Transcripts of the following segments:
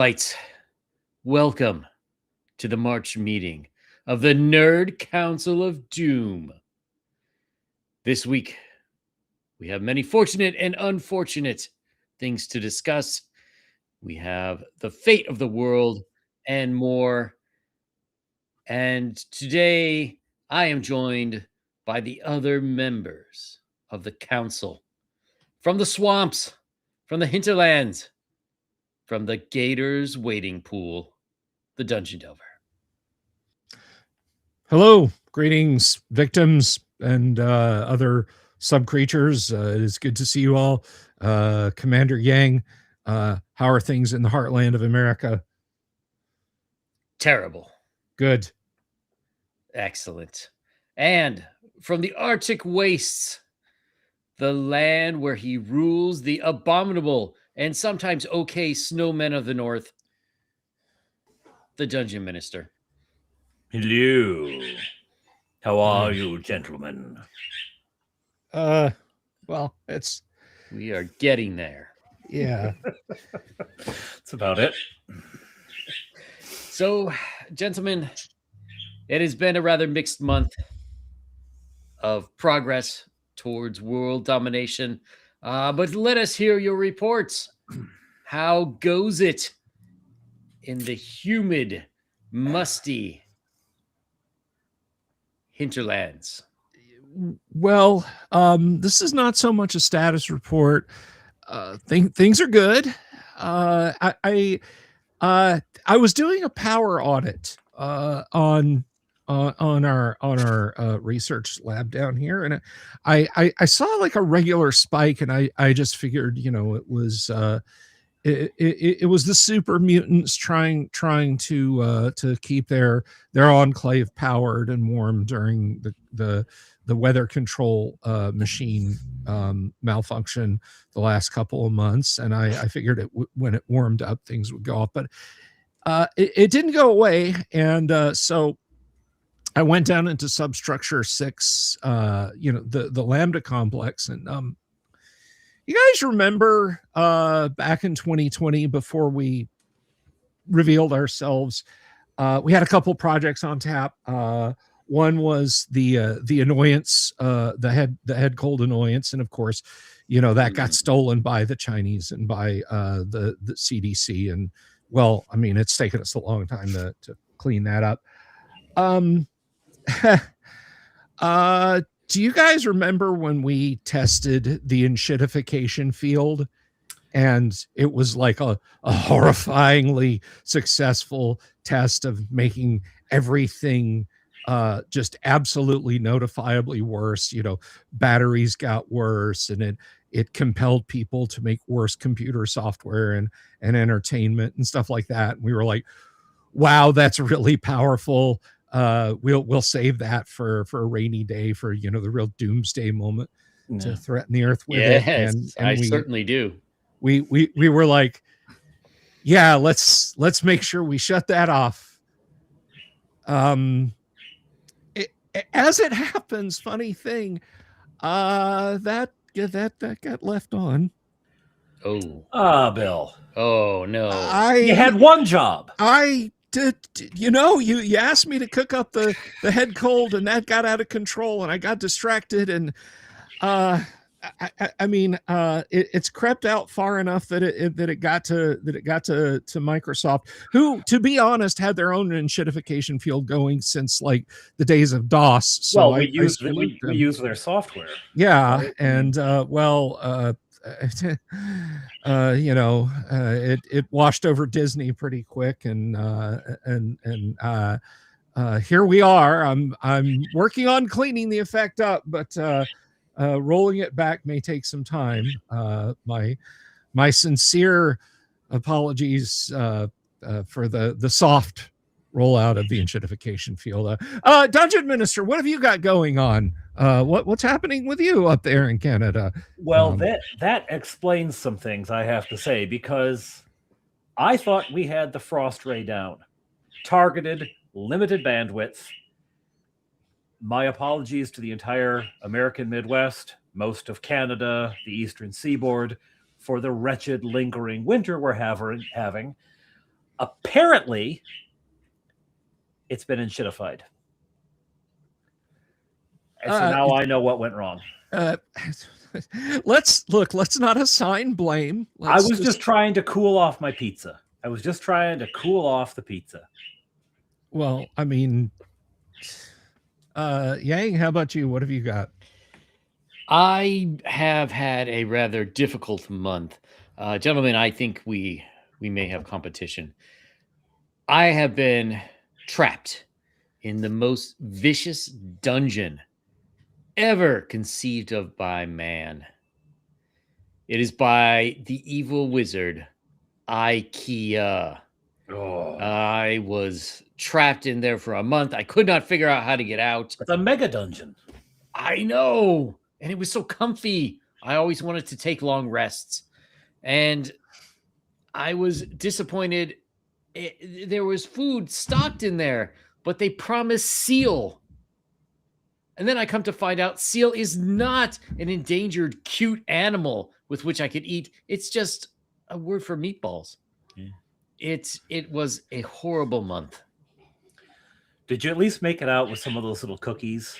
Lights, welcome to the March meeting of the Nerd Council of Doom. This week, we have many fortunate and unfortunate things to discuss. We have the fate of the world and more. And today, I am joined by the other members of the council from the swamps, from the hinterlands, from the Gators waiting pool, the Dungeon Delver. Hello, greetings, victims and other sub-creatures. It is good to see you all. Commander Yang, how are things in the heartland of America? Terrible. Good. Excellent. And from the Arctic wastes, the land where he rules the abominable and sometimes okay snowmen of the north, the Dungeon Minister. Hello. How are you, gentlemen? Well, it's... We are getting there. Yeah. That's about it. So, gentlemen, it has been a rather mixed month of progress towards world domination. But let us hear your reports. How goes it in the humid, musty hinterlands? Well, this is not so much a status report. Things are good. I was doing a power audit on our research lab down here, and I saw like a regular spike, and I just figured, it was it was the super mutants trying to keep their enclave powered and warm during the weather control machine malfunction the last couple of months, and I figured when it warmed up, things would go off, but it didn't go away, and so I went down into substructure 6, the Lambda complex, and you guys remember back in 2020, before we revealed ourselves, we had a couple projects on tap. One was the annoyance, the head cold annoyance, and of course, that got stolen by the Chinese and by the CDC, and well, I mean, it's taken us a long time to clean that up. Do you guys remember when we tested the enshittification field, and it was like a horrifyingly successful test of making everything just absolutely notifiably worse? Batteries got worse, and it compelled people to make worse computer software and entertainment and stuff like that. And we were like, wow, that's really powerful. We'll save that for a rainy day, for the real doomsday moment to threaten the earth with it. And I certainly do. We were like, yeah, let's make sure we shut that off. As it happens, funny thing, that got left on. Oh. Bill. Oh no. You had one job. You asked me to cook up the head cold, and that got out of control, and I got distracted, and it's crept out far enough that it got to Microsoft, who, to be honest, had their own enshittification field going since like the days of DOS. So we use their software. Yeah, right? And it washed over Disney pretty quick, and here we are. I'm working on cleaning the effect up, but rolling it back may take some time. My sincere apologies for the soft rollout of the enshittification field. Dungeon Minister, what have you got going on? What's happening with you up there in Canada? Well, that explains some things, I have to say, because I thought we had the frost ray down. Targeted, limited bandwidth. My apologies to the entire American Midwest, most of Canada, the Eastern Seaboard, for the wretched, lingering winter we're having. Apparently, it's been enshittified. And so now I know what went wrong. Let's not assign blame. I was just trying to cool off my pizza. I was just trying to cool off the pizza. Well, I mean, Yang, how about you? What have you got? I have had a rather difficult month. Gentlemen, I think we may have competition. I have been trapped in the most vicious dungeon ever conceived of by man. It is by the evil wizard, IKEA. Oh. I was trapped in there for a month. I could not figure out how to get out. It's a mega dungeon. I know. And it was so comfy. I always wanted to take long rests. And I was disappointed. There was food stocked in there, but they promised seal. And then I come to find out seal is not an endangered, cute animal with which I could eat. It's just a word for meatballs. Yeah. It was a horrible month. Did you at least make it out with some of those little cookies?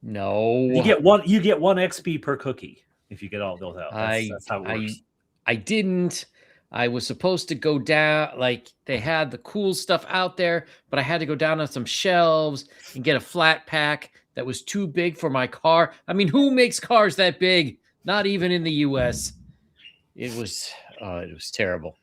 No. You get one XP per cookie if you get all those out. That's how it works. I didn't. I was supposed to go down, like they had the cool stuff out there, but I had to go down on some shelves and get a flat pack that was too big for my car. I mean, who makes cars that big? Not even in the US. It was terrible.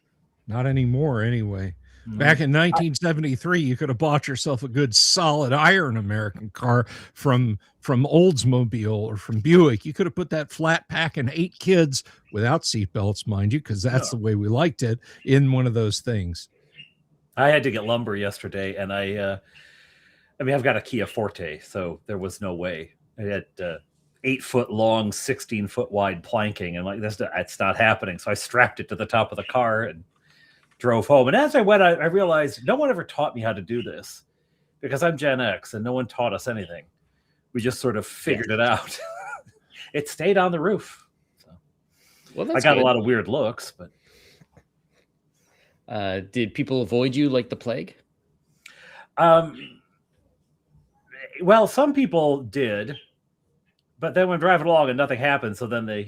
Not anymore, anyway. Back in 1973, you could have bought yourself a good solid iron American car from Oldsmobile or from Buick. You could have put that flat pack and 8 kids without seatbelts, mind you, because that's the way we liked it, in one of those things. I had to get lumber yesterday, and I mean, I've got a Kia Forte, so there was no way. I had 8-foot long, 16-foot wide planking, and like it's not happening. So I strapped it to the top of the car and drove home. And as I went, I realized no one ever taught me how to do this, because I'm Gen X and no one taught us anything. We just sort of figured it out. It stayed on the roof. So. Well, I got good. A lot of weird looks, but did people avoid you like the plague? Well, some people did, but then when driving along and nothing happened, so then they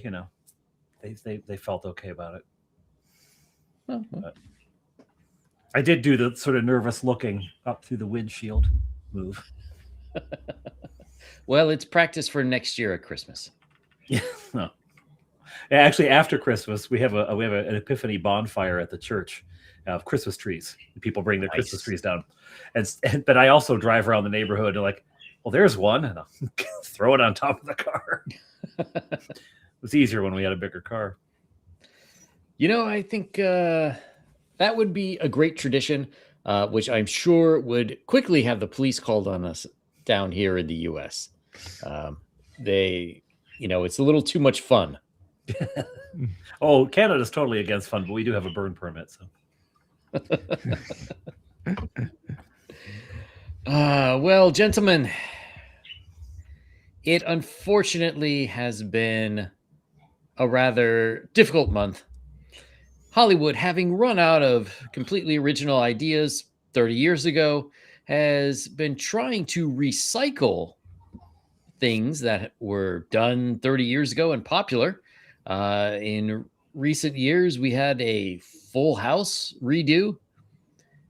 felt okay about it. But I did do the sort of nervous looking up through the windshield move. Well, it's practice for next year at Christmas. Yeah. No. Actually, after Christmas, we have an Epiphany bonfire at the church of Christmas trees. People bring their Christmas trees down, but I also drive around the neighborhood and like, well, there's one, and I'll throw it on top of the car. It was easier when we had a bigger car. You know, I think that would be a great tradition, which I'm sure would quickly have the police called on us down here in the U.S. It's a little too much fun. Oh, Canada's totally against fun, but we do have a burn permit. So, well, gentlemen, it unfortunately has been a rather difficult month. Hollywood, having run out of completely original ideas 30 years ago, has been trying to recycle things that were done 30 years ago and popular. In recent years, we had a Full House redo.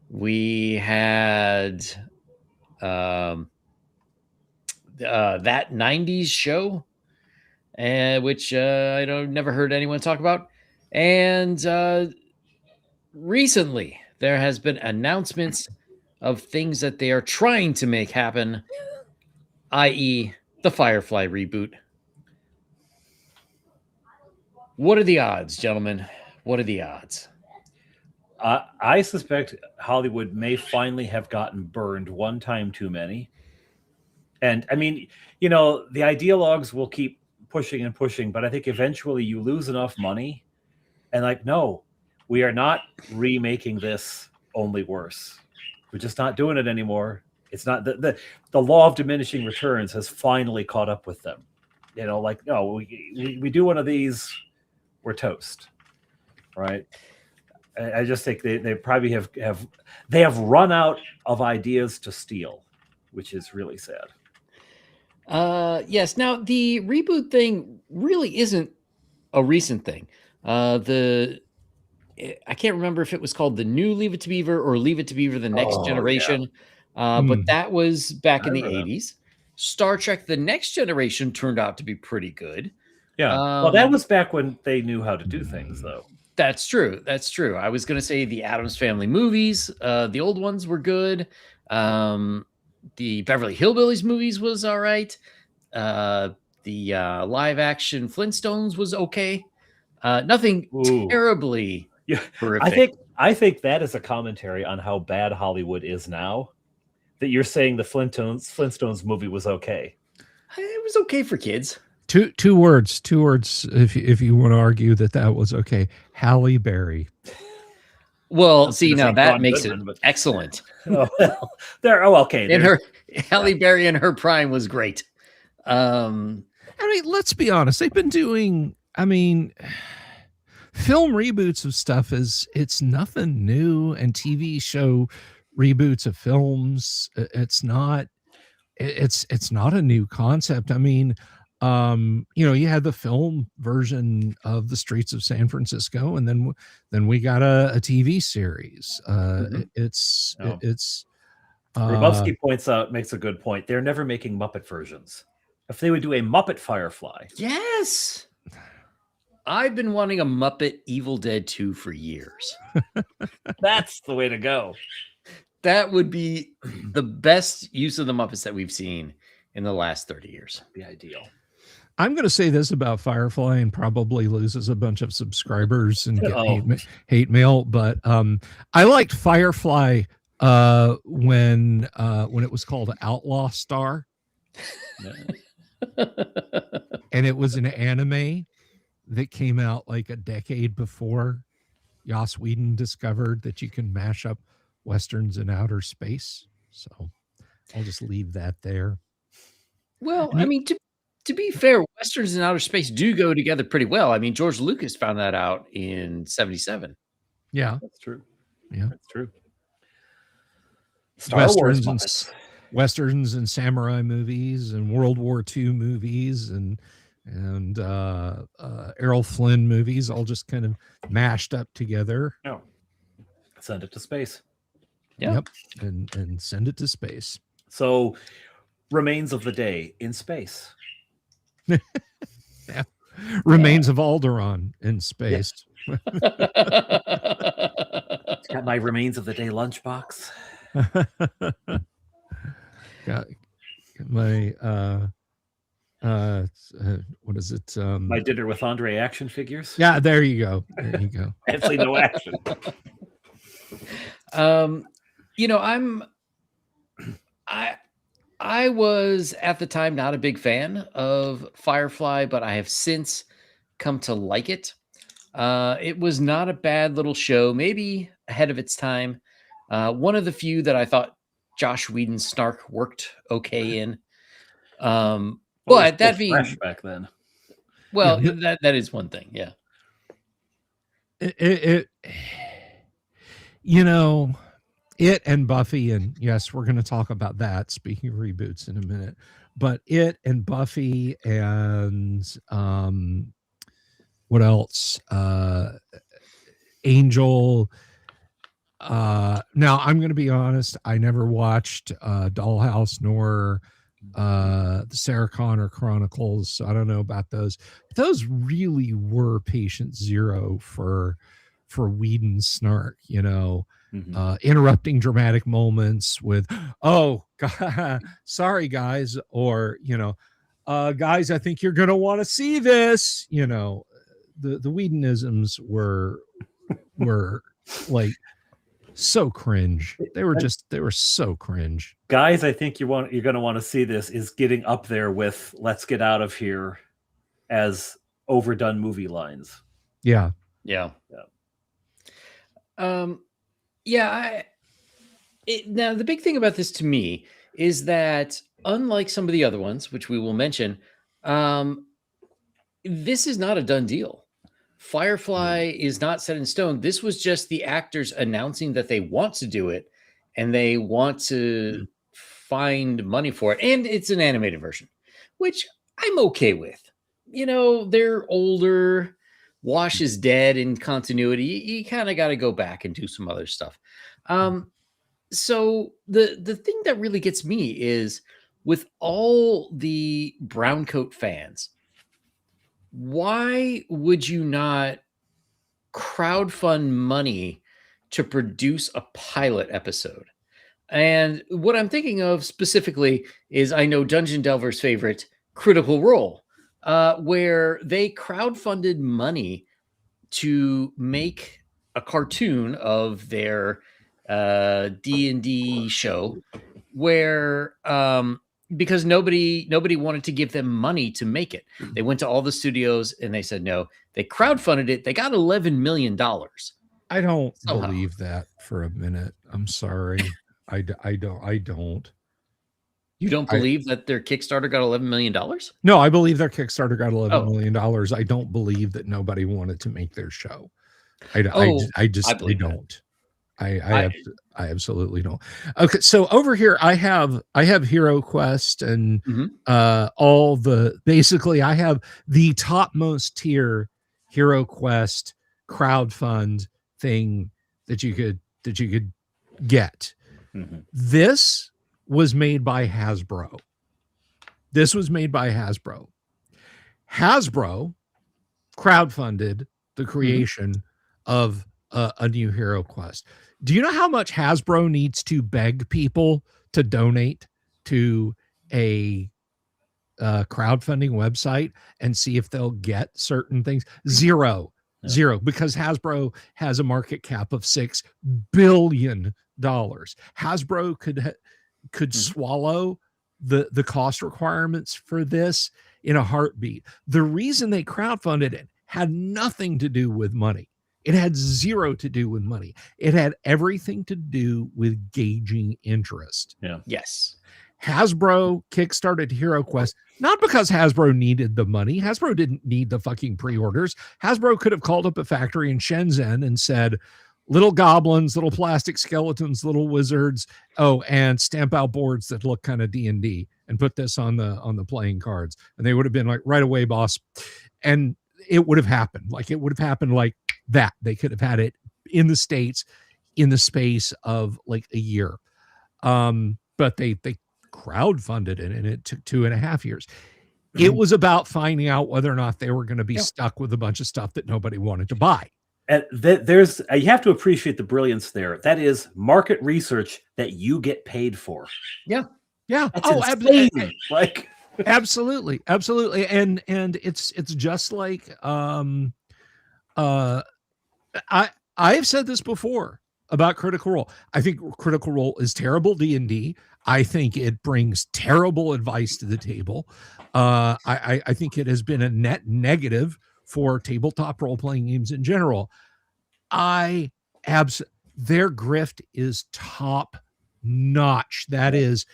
We had that 90s show, which I never heard anyone talk about. And recently, there has been announcements of things that they are trying to make happen, i.e. the Firefly reboot. What are the odds, gentlemen? What are the odds? I suspect Hollywood may finally have gotten burned one time too many. And I mean, the ideologues will keep pushing and pushing, but I think eventually you lose enough money and like, no, we are not remaking this only worse. We're just not doing it anymore. It's not the law of diminishing returns has finally caught up with them. Like, no, we do one of these, we're toast. Right. I just think they probably have run out of ideas to steal, which is really sad. Yes. Now the reboot thing really isn't a recent thing. I can't remember if it was called the new Leave It to Beaver or Leave It to Beaver the Next Oh, yeah. Generation. But that was back in the remember that. 80s. Star Trek The Next Generation turned out to be pretty good. Yeah. Well, that was back when they knew how to do things, though. That's true. That's true. I was going to say the Addams Family movies, the old ones were good. The Beverly Hillbillies movies was all right. The live action Flintstones was okay. Nothing terribly horrific. I think that is a commentary on how bad Hollywood is now. That you're saying the Flintstones movie was okay. It was okay for kids. Two words. If you want to argue that was okay, Halle Berry. Well, see, now that makes it excellent. Okay. And Halle Berry in her prime was great. I mean, let's be honest. They've been doing. I mean, film reboots of stuff it's nothing new, and TV show reboots of films. It's not a new concept. I mean, you had the film version of The Streets of San Francisco, and then we got a TV series. Grabowski makes a good point. They're never making Muppet versions. If they would do a Muppet Firefly. Yes. I've been wanting a Muppet Evil Dead 2 for years. That's the way to go. That would be the best use of the Muppets that we've seen in the last 30 years. That'd be ideal. I'm going to say this about Firefly and probably loses a bunch of subscribers and get hate mail, but I liked Firefly when it was called Outlaw Star. And it was an anime that came out like a decade before Joss Whedon discovered that you can mash up Westerns in outer space. So I'll just leave that there. Well, I mean, to be fair, Westerns and outer space do go together pretty well. I mean, George Lucas found that out in 1977. Yeah. That's true. Yeah. That's true. Westerns and samurai movies and World War II movies and Errol Flynn movies all just kind of mashed up together. No. Send it to space. Yep. And send it to space. So Remains of the Day in space. Yeah. Remains of Alderaan in space. Yeah. Got my Remains of the Day lunchbox. Got my what is it? My Dinner with Andre action figures. Yeah, there you go. There you go. Actually, no action. I was at the time not a big fan of Firefly, but I have since come to like it. It was not a bad little show, maybe ahead of its time. One of the few that I thought Josh Whedon's snark worked okay in. But that being fresh back then. Well, yeah, that is one thing. Yeah. It and Buffy, and yes, we're going to talk about that, speaking of reboots, in a minute, but it and Buffy and what else? Angel. Now I'm going to be honest, I never watched Dollhouse nor the Sarah Connor Chronicles, so I don't know about those. Those really were patient zero for Whedon's snark, interrupting dramatic moments with, oh God, sorry guys, or guys, I think you're gonna want to see this. The Whedonisms were like so cringe. They were so cringe. Guys, I think you're going to want to see this is getting up there with "Let's get out of here" as overdone movie lines. Yeah. Now the big thing about this to me is that unlike some of the other ones, which we will mention, this is not a done deal. Firefly is not set in stone. This was just the actors announcing that they want to do it and they want to find money for it. And it's an animated version, which I'm okay with. You know, they're older. Wash is dead in continuity. You kind of got to go back and do some other stuff. So the thing that really gets me is with all the Browncoat fans, why would you not crowdfund money to produce a pilot episode? And what I'm thinking of specifically is I know Dungeon Delver's favorite, Critical Role, where they crowdfunded money to make a cartoon of their D&D show where because nobody wanted to give them money to make it. They went to all the studios and they said no. They crowdfunded it. They got $11 million. I don't believe that for a minute. I'm sorry. I don't. You don't believe that their Kickstarter got $11 million? No, I believe their Kickstarter got $11 million. I don't believe that nobody wanted to make their show. I don't. I absolutely don't. Okay, so over here I have Hero Quest and all the basically I have the topmost tier Hero Quest crowdfund thing that you could get. This was made by Hasbro. Hasbro crowdfunded the creation of a new Hero Quest. Do you know how much Hasbro needs to beg people to donate to a crowdfunding website and see if they'll get certain things? Zero, because Hasbro has a market cap of $6 billion. Hasbro could swallow the cost requirements for this in a heartbeat. The reason they crowdfunded it had nothing to do with money. It had zero to do with money. It had everything to do with gauging interest. Yes. Hasbro kickstarted Hero Quest, not because Hasbro needed the money. Hasbro didn't need the fucking pre-orders. Hasbro could have called up a factory in Shenzhen and said, little goblins, little plastic skeletons, little wizards, and stamp out boards that look kind of D&D and put this on the playing cards. And they would have been like, right away, boss. And it would have happened. Like that. They could have had it in the States in the space of like a year. But they crowdfunded it and it took 2.5 years. It was about finding out whether or not they were going to be stuck with a bunch of stuff that nobody wanted to buy. And there's you have to appreciate the brilliance there. That is market research that you get paid for. Yeah. That's absolutely. Like absolutely. And it's just like I've said this before about Critical Role. I think Critical Role is terrible D&D. I think it brings terrible advice to the table. I think it has been a net negative for tabletop role-playing games in general. Their grift is top notch. That is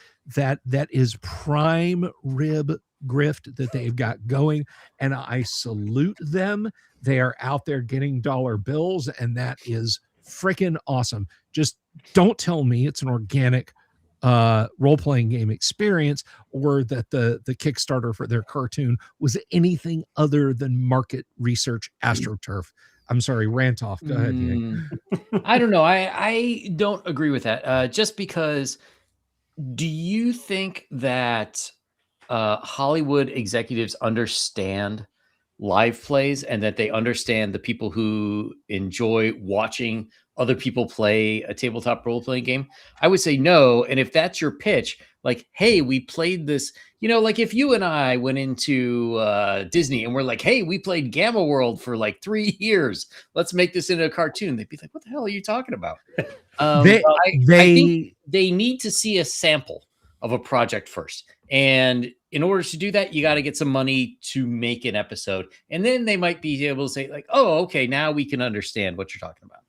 prime rib grift that they've got going, and I salute them. They are out there getting dollar bills, and that is freaking awesome. Just don't tell me it's an organic role-playing game experience or that the Kickstarter for their cartoon was anything other than market research astroturf. I'm sorry, rant off. Go ahead, Yang. I don't know. I don't agree with that. Just because, do you think that Hollywood executives understand live plays and that they understand the people who enjoy watching other people play a tabletop role-playing game? I would say no. And if that's your pitch, like, hey, we played this, like if you and I went into Disney and we're like, hey, we played Gamma World for like 3 years. Let's make this into a cartoon. They'd be like, what the hell are you talking about? I think they need to see a sample of a project first. And in order to do that, you got to get some money to make an episode. And then they might be able to say like, oh, okay, now we can understand what you're talking about.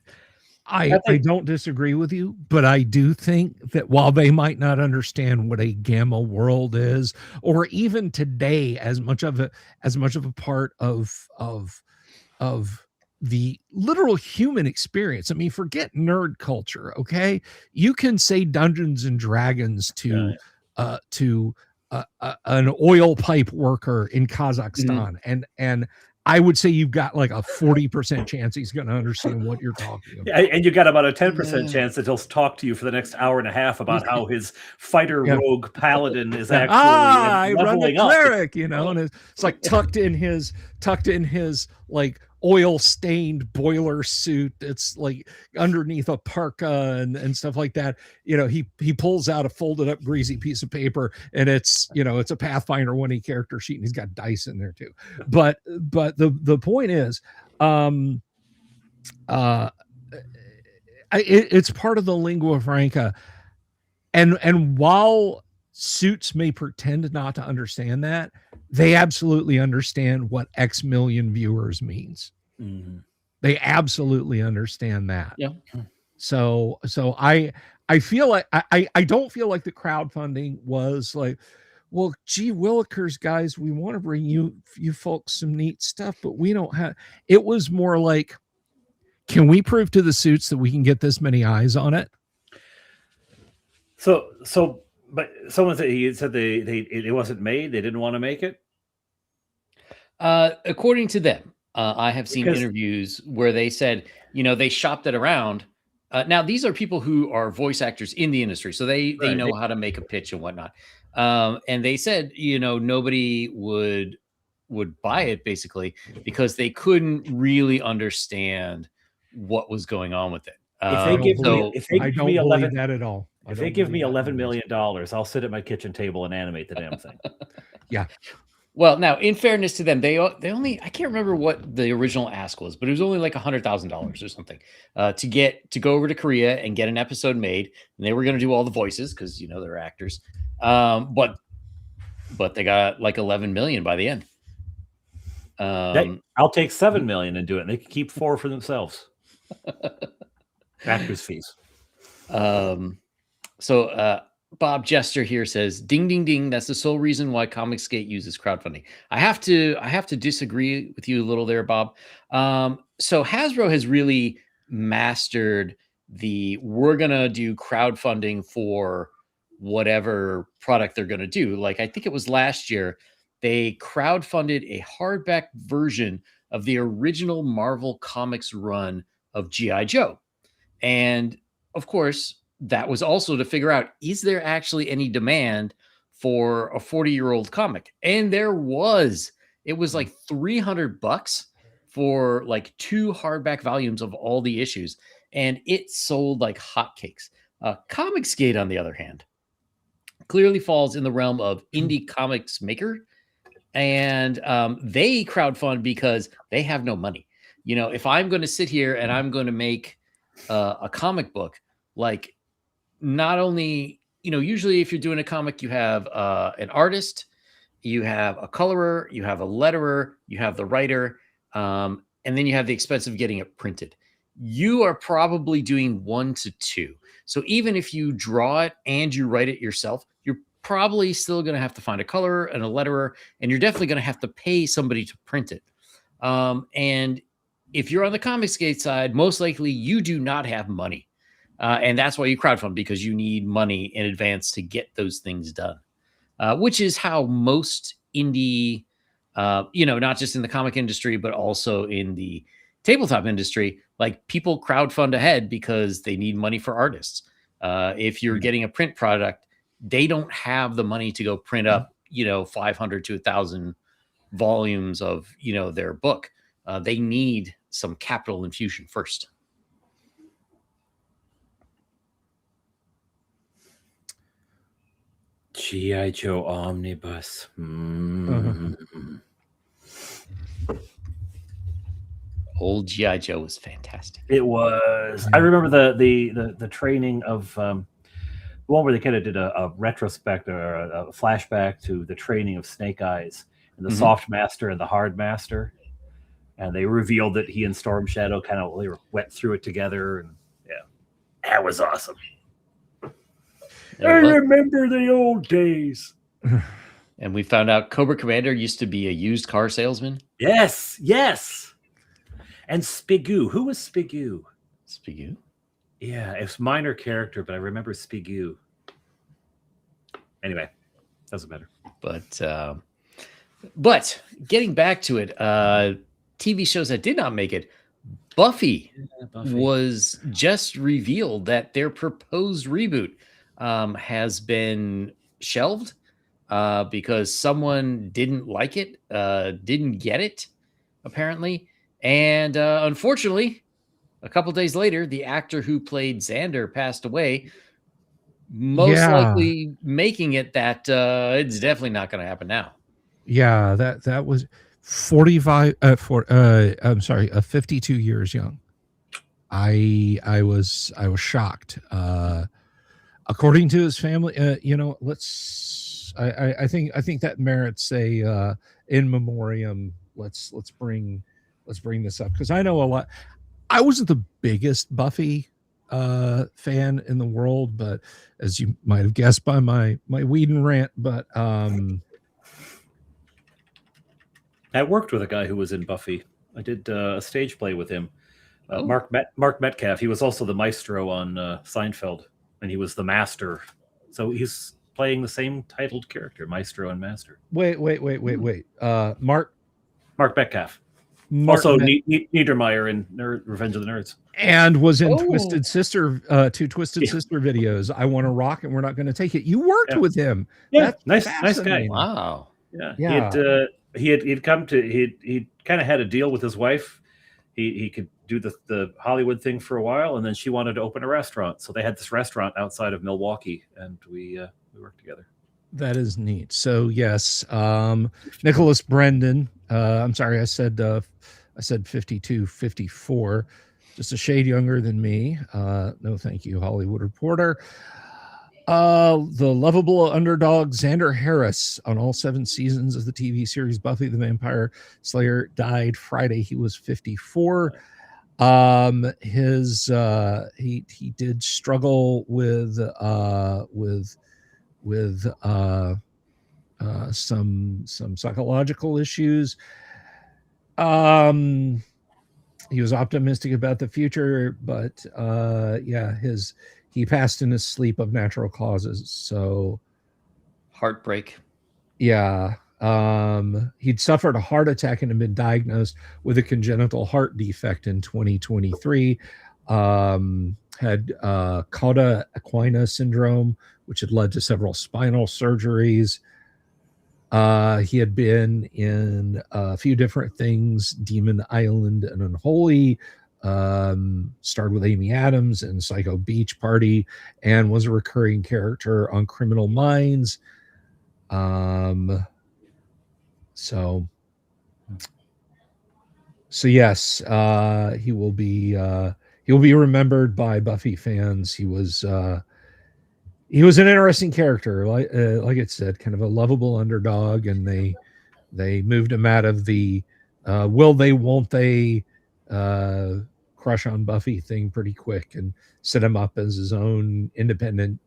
I don't disagree with you, but I do think that while they might not understand what a gamma world is, or even today, as much of a part of the literal human experience. I mean, forget nerd culture, okay? You can say Dungeons and Dragons to an oil pipe worker in Kazakhstan, and I would say you've got like a 40% chance he's going to understand what you're talking about. Yeah, and you got about a 10% chance that he'll talk to you for the next hour and a half about how his fighter rogue paladin is actually I run the leveling up. cleric, you know, and it's like tucked in his like oil stained boiler suit. It's like underneath a parka and stuff like that. You know, he pulls out a folded up greasy piece of paper, and it's, you know, it's a Pathfinder 1E character sheet, and he's got dice in there too. But the point is, it's part of the lingua franca, and while suits may pretend not to understand that, they absolutely understand what X million viewers means. They absolutely understand that. Yeah. So I feel like I don't feel like the crowdfunding was like, well, gee willikers, guys, we want to bring you folks some neat stuff, but we don't have. It was more like, can we prove to the suits that we can get this many eyes on it? But someone said it wasn't made. They didn't want to make it. According to them, I have seen interviews where they said, you know, they shopped it around. Now, these are people who are voice actors in the industry, so they know how to make a pitch and whatnot. And they said, you know, nobody would buy it basically because they couldn't really understand what was going on with it. If they give me $11 million, I'll sit at my kitchen table and animate the damn thing. Yeah. Well, now, in fairness to them, they only, I can't remember what the original ask was, but it was only like $100,000 or something to go over to Korea and get an episode made. And they were going to do all the voices because, you know, they're actors. But they got like 11 million by the end. I'll take 7 million and do it. And they can keep 4 for themselves. Actors' fees. So Bob Jester here says, ding, ding, ding. That's the sole reason why Comicsgate uses crowdfunding. I have to disagree with you a little there, Bob. So Hasbro has really mastered we're going to do crowdfunding for whatever product they're going to do. Like, I think it was last year, they crowdfunded a hardback version of the original Marvel Comics run of G.I. Joe. And of course, that was also to figure out, is there actually any demand for a 40-year-old comic? And there was. It was like $300 for like 2 hardback volumes of all the issues. And it sold like hotcakes. Comicsgate, on the other hand, clearly falls in the realm of indie comics maker. And they crowdfund because they have no money. You know, if I'm going to sit here and I'm going to make a comic book, like, not only, you know, usually if you're doing a comic, you have an artist, you have a colorer, you have a letterer, you have the writer, and then you have the expense of getting it printed. You are probably doing 1 to 2. So even if you draw it and you write it yourself, you're probably still going to have to find a colorer and a letterer, and you're definitely going to have to pay somebody to print it. And if you're on the Comicsgate side, most likely you do not have money. And that's why you crowdfund, because you need money in advance to get those things done, which is how most indie, you know, not just in the comic industry, but also in the tabletop industry, like, people crowdfund ahead because they need money for artists. If you're getting a print product, they don't have the money to go print up, you know, 500 to 1,000 volumes of, you know, their book. They need some capital infusion first. G.I. Joe Omnibus. Old G.I. Joe was fantastic. It was. I remember the training of the one where they kind of did a retrospect or a flashback to the training of Snake Eyes and the soft master and the hard master, and they revealed that he and Storm Shadow kind of went through it together, and yeah, that was awesome. I remember the old days. And we found out Cobra Commander used to be a used car salesman. Yes. And Spigoo. Who was Spigoo? Spigoo? Yeah, it's minor character, but I remember Spigoo. Anyway, doesn't matter. But getting back to it, TV shows that did not make it, Buffy, was just revealed that their proposed reboot has been shelved because someone didn't like it, didn't get it, apparently. And unfortunately, a couple days later, the actor who played Xander passed away, most likely making it that it's definitely not going to happen now. Yeah, that was 45 I'm sorry, 52 years young. I was shocked. According to his family, I think that merits a in memoriam. Let's bring this up, because I know a lot. I wasn't the biggest Buffy fan in the world, but as you might have guessed by my Whedon rant, but I worked with a guy who was in Buffy. I did a stage play with him. Mark Metcalf. He was also the maestro on Seinfeld, and he was the master. So he's playing the same titled character, maestro and master. Wait. Mark Metcalf. Also Niedermeyer in Revenge of the Nerds. And was in Twisted Sister, two Twisted Sister videos. I Want to Rock and We're Not Going to Take It. You worked with him. Yeah, nice guy. Wow. Yeah. He'd kind of had a deal with his wife. He could do the Hollywood thing for a while, and then she wanted to open a restaurant. So they had this restaurant outside of Milwaukee, and we worked together. That is neat. So yes, Nicholas Brendan. I'm sorry, I said 52, 54, just a shade younger than me. No, thank you, Hollywood Reporter. The lovable underdog Xander Harris on all 7 seasons of the TV series Buffy the Vampire Slayer died Friday. He was 54. He did struggle with some psychological issues. He was optimistic about the future, but he passed in his sleep of natural causes. So heartbreak. Yeah. He'd suffered a heart attack and had been diagnosed with a congenital heart defect in 2023. Had cauda equina syndrome, which had led to several spinal surgeries. He had been in a few different things, Demon Island and Unholy, starred with Amy Adams in Psycho Beach Party, and was a recurring character on Criminal Minds. So yes, he will be remembered by Buffy fans. He was an interesting character, like it said, kind of a lovable underdog, and they moved him out of the will they, won't they crush on Buffy thing pretty quick and set him up as his own independent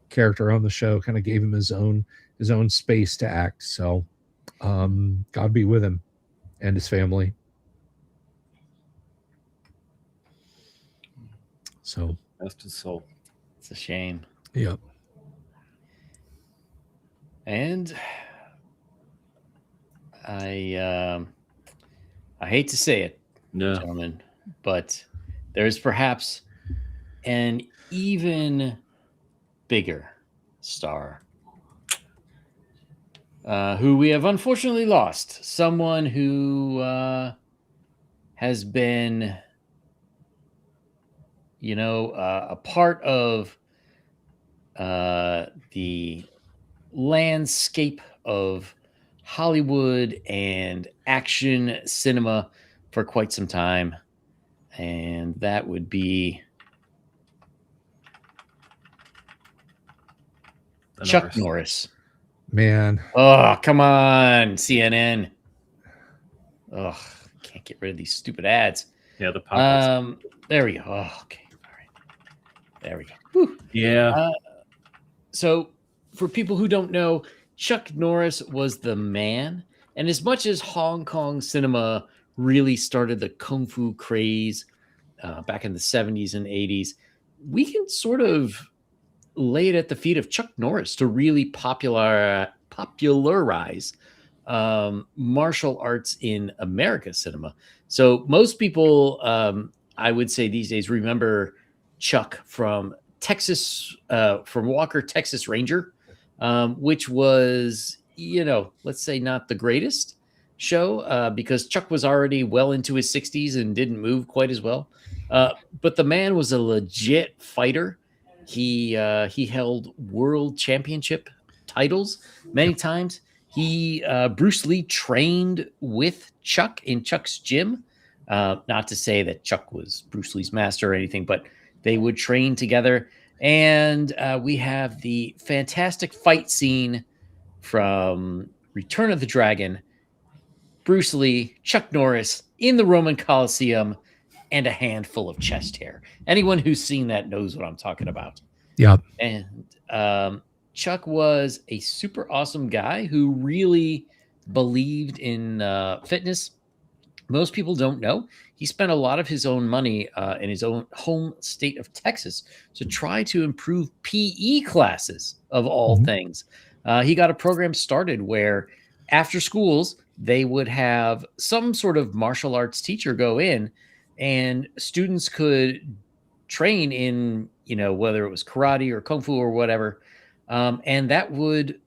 character on the show. Kind of gave him his own space to act. So God be with him and his family. So rest his soul. It's a shame. Yep. And I hate to say it, gentlemen, but there's perhaps an even bigger star who we have unfortunately lost. Someone who has been, a part of the landscape of Hollywood and action cinema for quite some time. And that would be Chuck Norris. Man. Oh, come on, CNN. Oh, can't get rid of these stupid ads. Yeah, the pop. There we go. Oh, okay. All right. There we go. Whew. Yeah. So for people who don't know, Chuck Norris was the man. And as much as Hong Kong cinema really started the Kung Fu craze back in the 70s and 80s, we can sort of lay it at the feet of Chuck Norris to really popularize martial arts in America cinema. So most people, I would say these days, remember Chuck from Texas, from Walker, Texas Ranger, which was, let's say not the greatest show because Chuck was already well into his 60s and didn't move quite as well. But the man was a legit fighter. He held world championship titles many times. Bruce Lee trained with Chuck in Chuck's gym. Not to say that Chuck was Bruce Lee's master or anything, but they would train together. And we have the fantastic fight scene from Return of the Dragon. Bruce Lee, Chuck Norris in the Roman Coliseum, and a handful of chest hair. Anyone who's seen that knows what I'm talking about. Yeah. And Chuck was a super awesome guy who really believed in fitness. Most people don't know. He spent a lot of his own money in his own home state of Texas to try to improve PE classes, of all things. He got a program started where after schools, they would have some sort of martial arts teacher go in and students could train in, whether it was karate or kung fu or whatever. And that would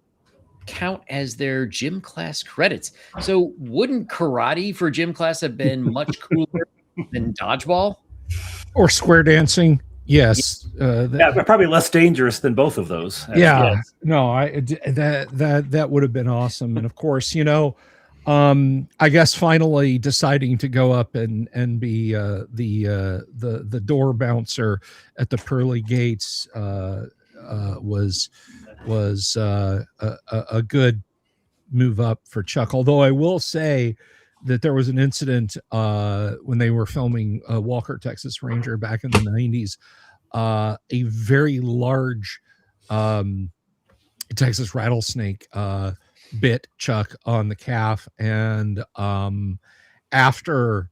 count as their gym class credits. So wouldn't karate for gym class have been much cooler than dodgeball? Or square dancing? Yes. Yeah, but probably less dangerous than both of those. Yeah. Yes. No, that would have been awesome. And of course, I guess finally deciding to go up and be the door bouncer at the pearly gates was a good move up for Chuck. Although I will say that there was an incident when they were filming Walker, Texas Ranger back in the 90s. A very large Texas rattlesnake bit Chuck on the calf, and after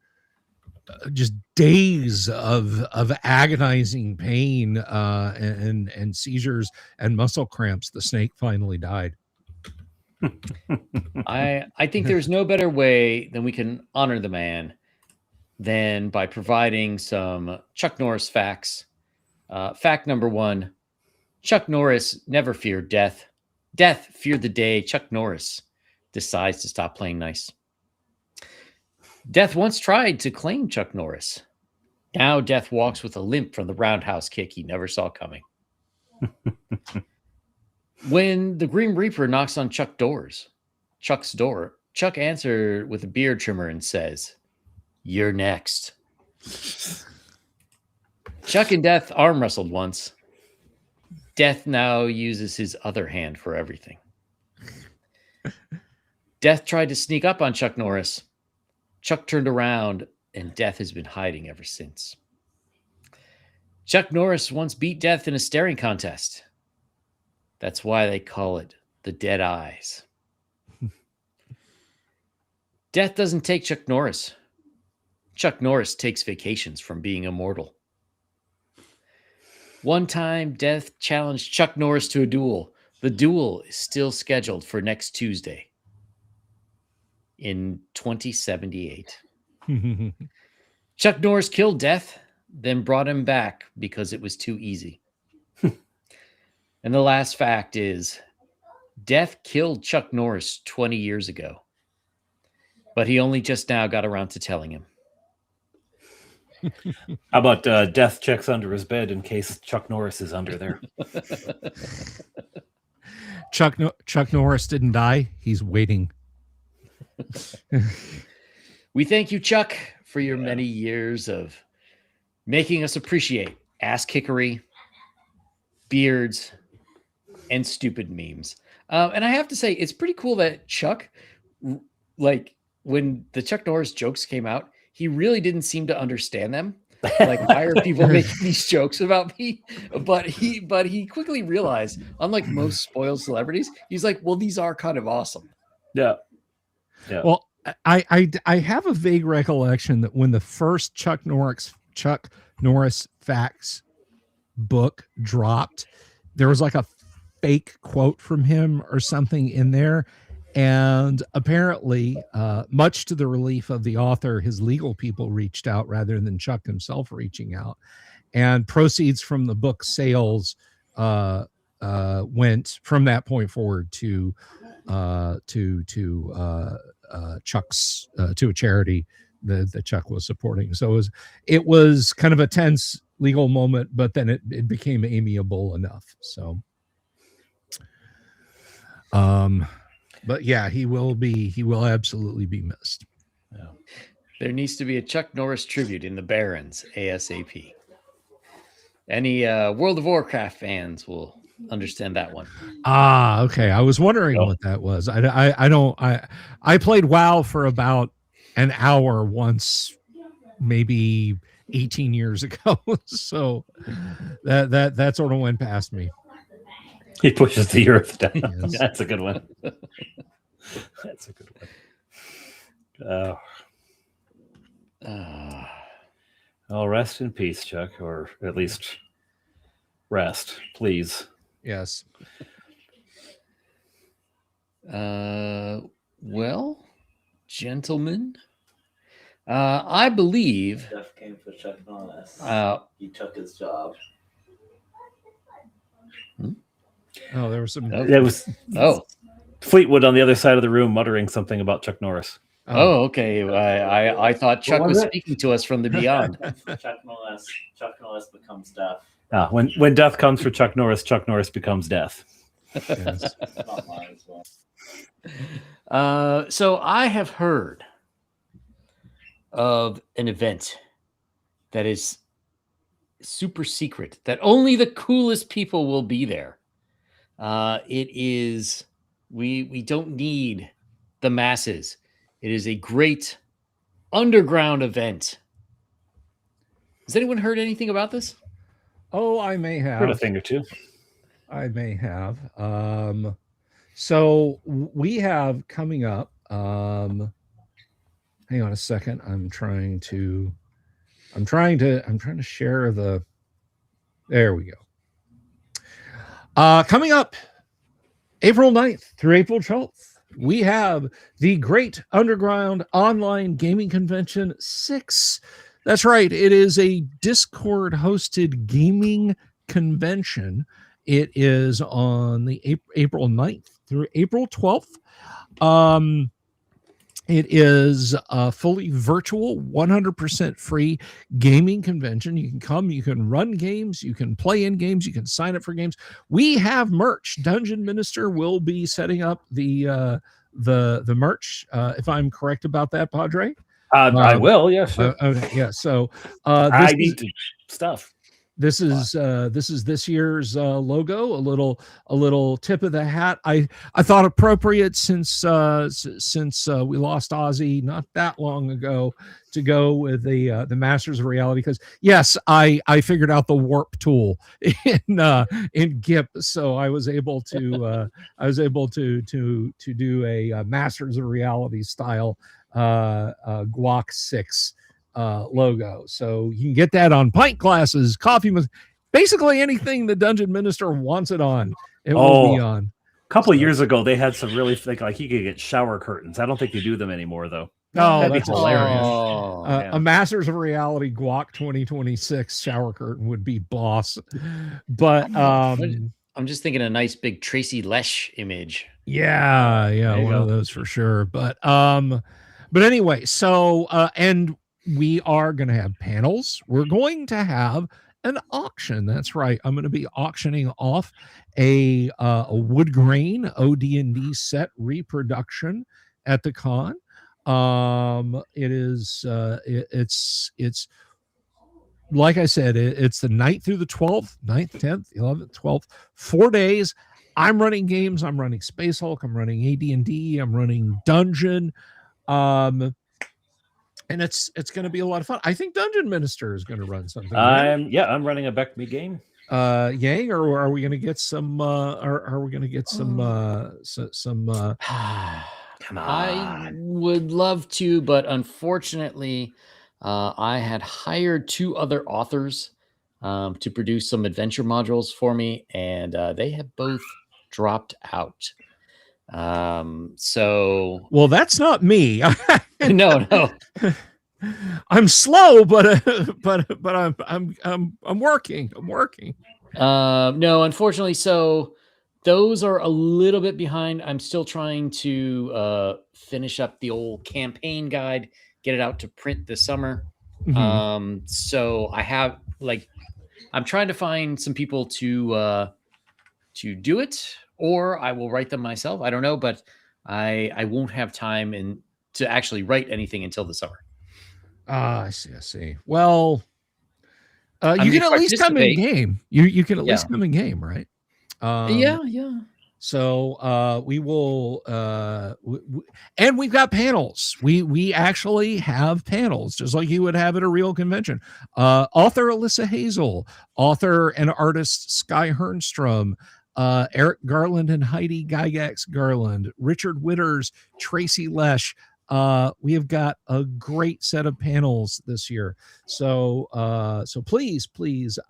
just days of agonizing pain and seizures and muscle cramps, the snake finally died. I think there's no better way than we can honor the man than by providing some Chuck Norris facts. Fact number 1, Chuck Norris never feared death. Death feared the day Chuck Norris decides to stop playing nice. Death once tried to claim Chuck Norris. Now Death walks with a limp from the roundhouse kick he never saw coming. When the Grim Reaper knocks on Chuck's door, Chuck answers with a beard trimmer and says, "You're next." Chuck and Death arm wrestled once. Death now uses his other hand for everything. Death tried to sneak up on Chuck Norris. Chuck turned around, and Death has been hiding ever since. Chuck Norris once beat Death in a staring contest. That's why they call it the Dead Eyes. Death doesn't take Chuck Norris. Chuck Norris takes vacations from being immortal. One time, Death challenged Chuck Norris to a duel. The duel is still scheduled for next Tuesday in 2078. Chuck Norris killed Death, then brought him back because it was too easy. And the last fact is, Death killed Chuck Norris 20 years ago, but he only just now got around to telling him. How about Death checks under his bed in case Chuck Norris is under there? Chuck Norris didn't die. He's waiting. We thank you, Chuck, for your many years of making us appreciate ass kickery, beards, and stupid memes. And I have to say, it's pretty cool that Chuck, like when the Chuck Norris jokes came out, he really didn't seem to understand them. Like, why are people making these jokes about me? But he quickly realized, unlike most spoiled celebrities, he's like, well, these are kind of awesome. Yeah. Well, I have a vague recollection that when the first Chuck Norris facts book dropped, there was like a fake quote from him or something in there. And apparently, much to the relief of the author, his legal people reached out rather than Chuck himself reaching out. And proceeds from the book sales went from that point forward to Chuck's to a charity that Chuck was supporting. So it was kind of a tense legal moment, but then it became amiable enough. So, but yeah, he will absolutely be missed. Yeah. There needs to be a Chuck Norris tribute in the Barrens ASAP. Any World of Warcraft fans will understand that one. Ah, okay. I was wondering what that was. I played WoW for about an hour once, maybe 18 years ago. So that sort of went past me. He pushes the earth down. Yes. That's a good one. That's a good one. Well, rest in peace, Chuck, or at least rest, please. Yes. Well, gentlemen, I believe Jeff came for Chuck Norris. He took his job. Oh, there was some. It was Fleetwood on the other side of the room muttering something about Chuck Norris. Oh, okay. I thought Chuck was speaking to us from the beyond. Chuck Norris becomes death. When death comes for Chuck Norris becomes death. Yes. Not mine as well. So I have heard of an event that is super secret, that only the coolest people will be there. It is, we don't need the masses. It is a great underground event. Has anyone heard anything about this? Oh, I may have. Heard a thing or two. I may have. So we have coming up. Hang on a second. I'm trying to share the. There we go. Coming up, April 9th through April 12th, we have the Great Underground Online Gaming Convention 6. That's right. It is a Discord-hosted gaming convention. It is on the April 9th through April 12th. It is a fully virtual, 100% free gaming convention. You can come, you can run games, you can play in games, you can sign up for games. We have merch. Dungeon Minister will be setting up the merch. If I'm correct about that, Padre. I will. Yeah, sure. Okay, yeah. So I need stuff. This is this year's logo. A little tip of the hat. I thought appropriate since we lost Ozzy not that long ago to go with the Masters of Reality, because yes, I figured out the warp tool in GIP, so I was able to do a Masters of Reality style Guac 6 logo. So you can get that on pint glasses, coffee, basically anything the Dungeon Minister wants it on. It will be on. A couple of years ago, they had some really like you could get shower curtains. I don't think they do them anymore though. Oh, that'd be that's hilarious. A Masters of Reality Guac 2026 shower curtain would be boss. But I'm just thinking a nice big Tracy Lesh image. Yeah, one of those for sure. But anyway, so and we are going to have panels. We're going to have an auction. That's right. I'm going to be auctioning off a wood grain OD&D set reproduction at the con. It is it's like I said, it's the 9th through the 12th, 9th, 10th, 11th, 12th, 4 days. I'm running games. I'm running Space Hulk. I'm running AD&D. I'm running Dungeon. And it's going to be a lot of fun. I think Dungeon Minister is going to run something. I'm running a Beck Me game. Yang, or are we going to get some? Are we going to get some? Come I on. would love to, but unfortunately, I had hired 2 other authors to produce some adventure modules for me, and they have both dropped out. So Well, that's not me. no, no. I'm slow, but I'm working. I'm working. No, unfortunately, so those are a little bit behind. I'm still trying to finish up the old campaign guide, get it out to print this summer. So I have I'm trying to find some people to do it, or I will write them myself. I don't know, but I won't have time to actually write anything until the summer. I see. I see. Well, I you mean, can at least come in game. You can at Yeah. least come in game, right? Yeah. So we will and we've got panels. We actually have panels, just like you would have at a real convention. Author Alyssa Hazel, author and artist Sky Hernstrom, Eric Garland and Heidi Gygax Garland, Richard Witters, Tracy Lesh. We have got a great set of panels this year. So please,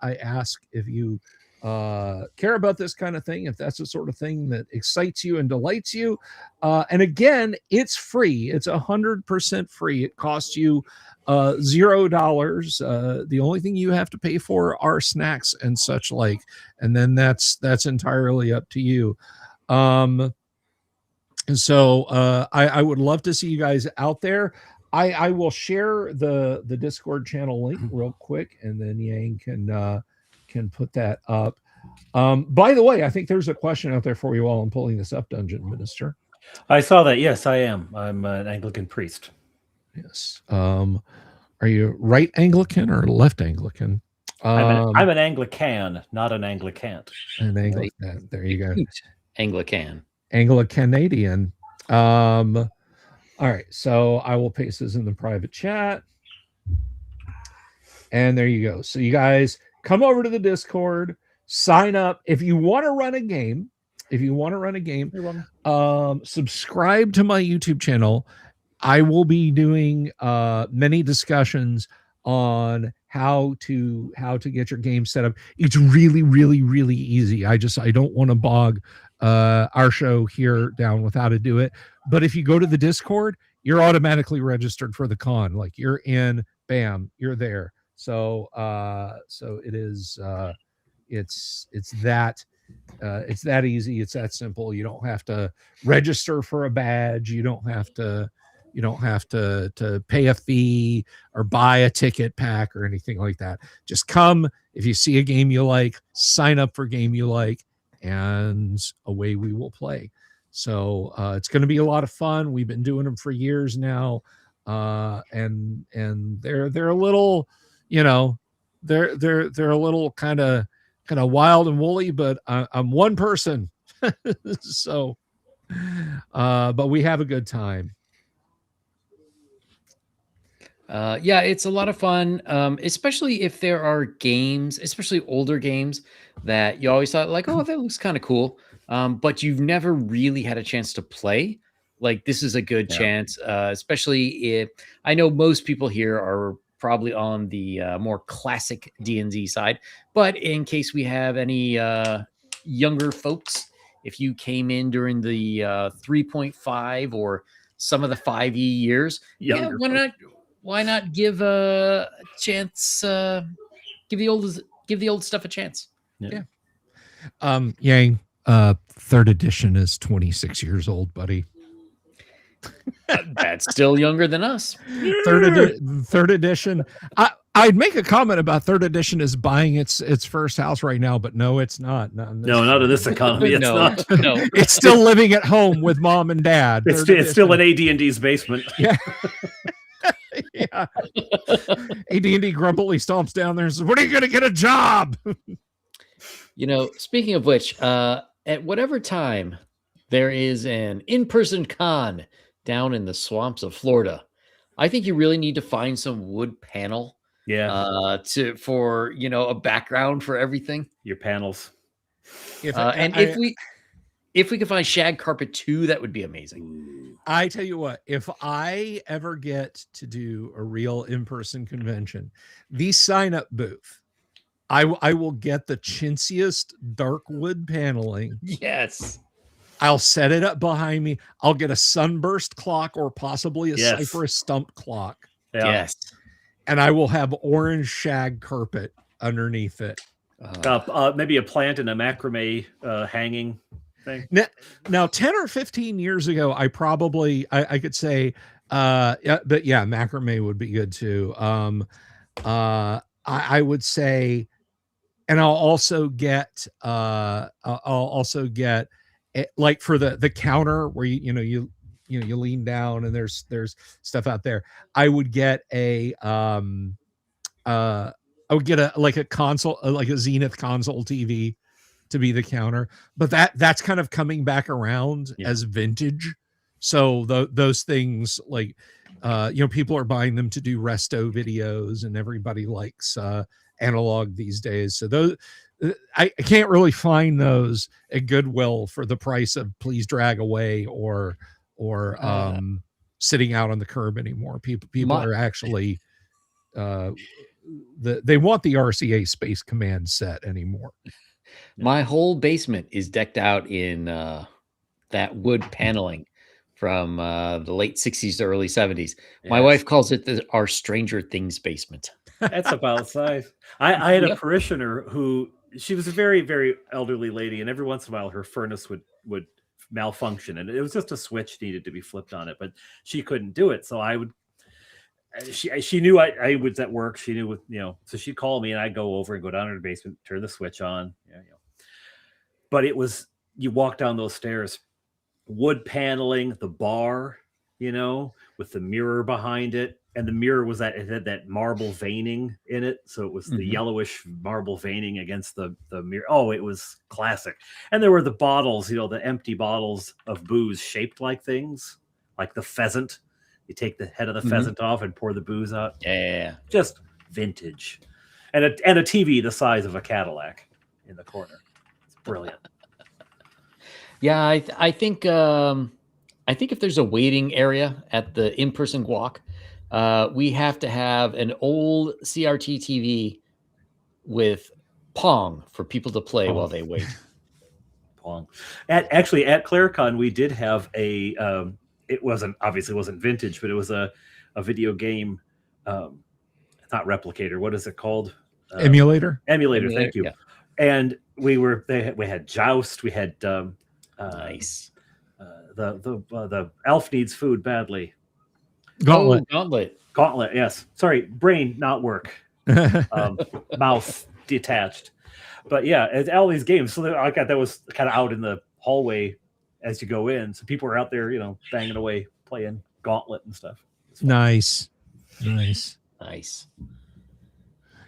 I ask, if you care about this kind of thing, if that's the sort of thing that excites you and delights you, and again, it's free. It's 100% free. It costs you $0. The only thing you have to pay for are snacks and such like, and then that's entirely up to you. And so I would love to see you guys out there. I will share the Discord channel link real quick, and then Yang can put that up. By the way, I think there's a question out there for you while I'm pulling this up, Dungeon Minister. I saw that. Yes, I am. I'm an Anglican priest. Yes. Are you right Anglican or left Anglican? I'm an Anglican, not an Anglicant. An Anglican. There you go. Anglican. Anglo-Canadian. All right. So I will paste this in the private chat. And there you go. So you guys come over to the Discord, sign up. If you want to run a game, subscribe to my YouTube channel. I will be doing many discussions on how to get your game set up. It's really, really, really easy. I don't want to bog our show here down with how to do it. But if you go to the Discord, you're automatically registered for the con. Like, you're in, bam, you're there. So it is it's that easy. It's that simple. You don't have to register for a badge. You don't have to pay a fee or buy a ticket pack or anything like that. Just come. If you see a game you like, sign up for a game you like, and away we will play. So it's going to be a lot of fun. We've been doing them for years now, and they're a little, they're a little kind of wild and woolly, but I'm one person. So but we have a good time. Yeah, it's a lot of fun, especially if there are games, especially older games, that you always thought like, oh, that looks kind of cool, but you've never really had a chance to play. Like, this is a good chance, especially if I know most people here are probably on the more classic D&D side, but in case we have any younger folks, if you came in during the 3.5 or some of the 5e years, why not give a chance? Give the old stuff a chance. Yeah. Yang, third edition is 26 years old, buddy. That's still younger than us. Third edition. I'd make a comment about third edition is buying its first house right now, but no, it's not. Not in this economy. It's not. No. It's still living at home with mom and dad. It's still in AD&D's basement. Yeah. Yeah. AD&D grumpily stomps down there and says, "When are you going to get a job?" Speaking of which, at whatever time there is an in-person con down in the swamps of Florida, I think you really need to find some wood panel. Yeah. For a background for everything. Your panels. If we could find shag carpet too, that would be amazing. I tell you what, if I ever get to do a real in-person convention, the sign-up booth, I will get the chintziest dark wood paneling. Yes. I'll set it up behind me. I'll get a sunburst clock or possibly a Yes. cypress stump clock. Yeah. Yes. And I will have orange shag carpet underneath it. Maybe a plant and a macrame hanging thing. Now 10 or 15 years ago, I could say, but yeah, macrame would be good too. I would say, and I'll also get like for the counter where you lean down and there's stuff out there. I would get a like a console, like a Zenith console TV to be the counter, but that's kind of coming back around as vintage. So those things, like people are buying them to do resto videos, and everybody likes analog these days. So those I can't really find those at Goodwill for the price of Please Drag Away or sitting out on the curb anymore. People are actually they want the RCA Space Command set anymore. My whole basement is decked out in that wood paneling from the late 60s to early 70s. Yes. My wife calls it our Stranger Things basement. That's about size. I had a parishioner who, she was a very, very elderly lady, and every once in a while her furnace would malfunction, and it was just a switch needed to be flipped on it, but she couldn't do it. So she knew I was at work. She knew so she'd call me and I'd go over and go down to the basement, turn the switch on. But it was, you walk down those stairs, wood paneling, the bar, with the mirror behind it. And the mirror it had that marble veining in it. So it was the yellowish marble veining against the mirror. Oh, it was classic. And there were the bottles, the empty bottles of booze shaped like things, like the pheasant. You take the head of the pheasant off and pour the booze out. Yeah. Just vintage. And a TV the size of a Cadillac in the corner. It's brilliant. Yeah, I think if there's a waiting area at the in-person guac, we have to have an old CRT TV with Pong for people to play while they wait. Pong. At ClareCon, we did have a it wasn't vintage, but it was a video game, not replicator. What is it called? Emulator. Thank you. Yeah. And we had Joust. We had nice. The elf needs food badly. Gauntlet. Gauntlet. Yes. Sorry, brain not work. Mouth detached. But yeah, it's all these games. So that was kind of out in the hallway as you go in. So people were out there, banging away, playing Gauntlet and stuff. Nice.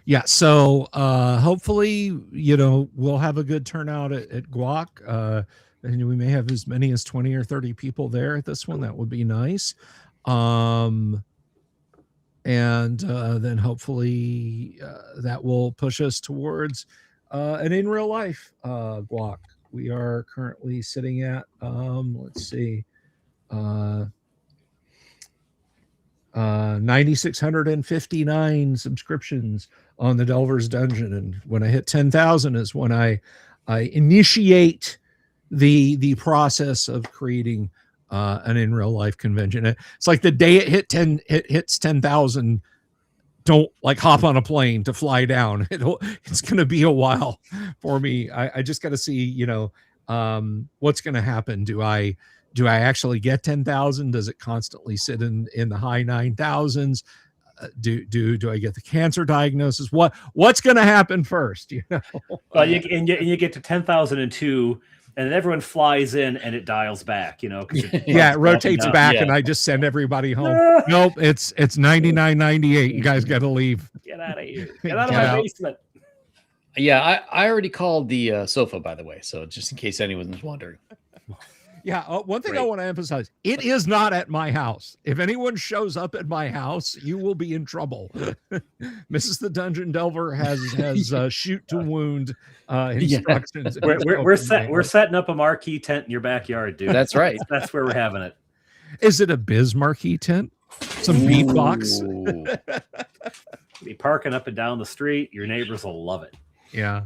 Yeah. So hopefully, we'll have a good turnout at Guac. And we may have as many as 20 or 30 people there at this one. That would be nice. And then hopefully that will push us towards an in real life Guac. We are currently sitting at, let's see, 9,659 subscriptions on the Delver's Dungeon. And when I hit 10,000 is when I initiate the process of creating an in real life convention. It's like the day it hits 10,000, don't hop on a plane to fly down. It's going to be a while for me. I just got to see, what's going to happen. Do I actually get 10,000? Does it constantly sit in the high 9,000s? Do I get the cancer diagnosis? What's going to happen first? Well, you get to 10,002. And then everyone flies in and it dials back, it rotates back and I just send everybody home. Nope, it's 99.98. You guys got to leave. Get out of here. Get out of my basement. Yeah, I already called the sofa, by the way. So just in case anyone's wondering. Yeah, one thing I want to emphasize, it is not at my house. If anyone shows up at my house, you will be in trouble. Mrs. the Dungeon Delver has shoot to wound instructions. We're setting up a marquee tent in your backyard, dude. That's right. That's where we're having it. Is it a Bismarcky tent? Some beatbox? Ooh. Be parking up and down the street. Your neighbors will love it. Yeah.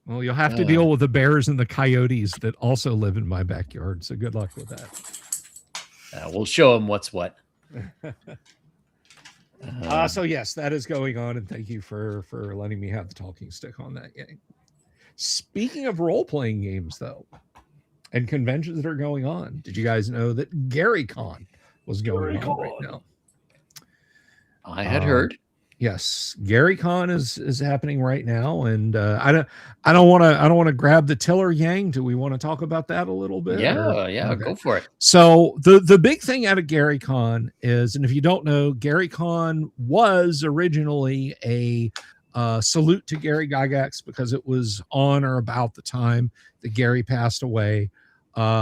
Well, you'll have to deal with the bears and the coyotes that also live in my backyard. So good luck with that. We'll show them what's what. So yes, that is going on, and thank you for letting me have the talking stick on that game. Speaking of role-playing games, though, and conventions that are going on, did you guys know that GaryCon was going on right now? I had heard. Yes, GaryCon is happening right now, and I don't want to grab the tiller yang. Do we want to talk about that a little bit? Yeah, go for it. So the big thing out of GaryCon is, and if you don't know, GaryCon was originally a salute to Gary Gygax because it was on or about the time that Gary passed away,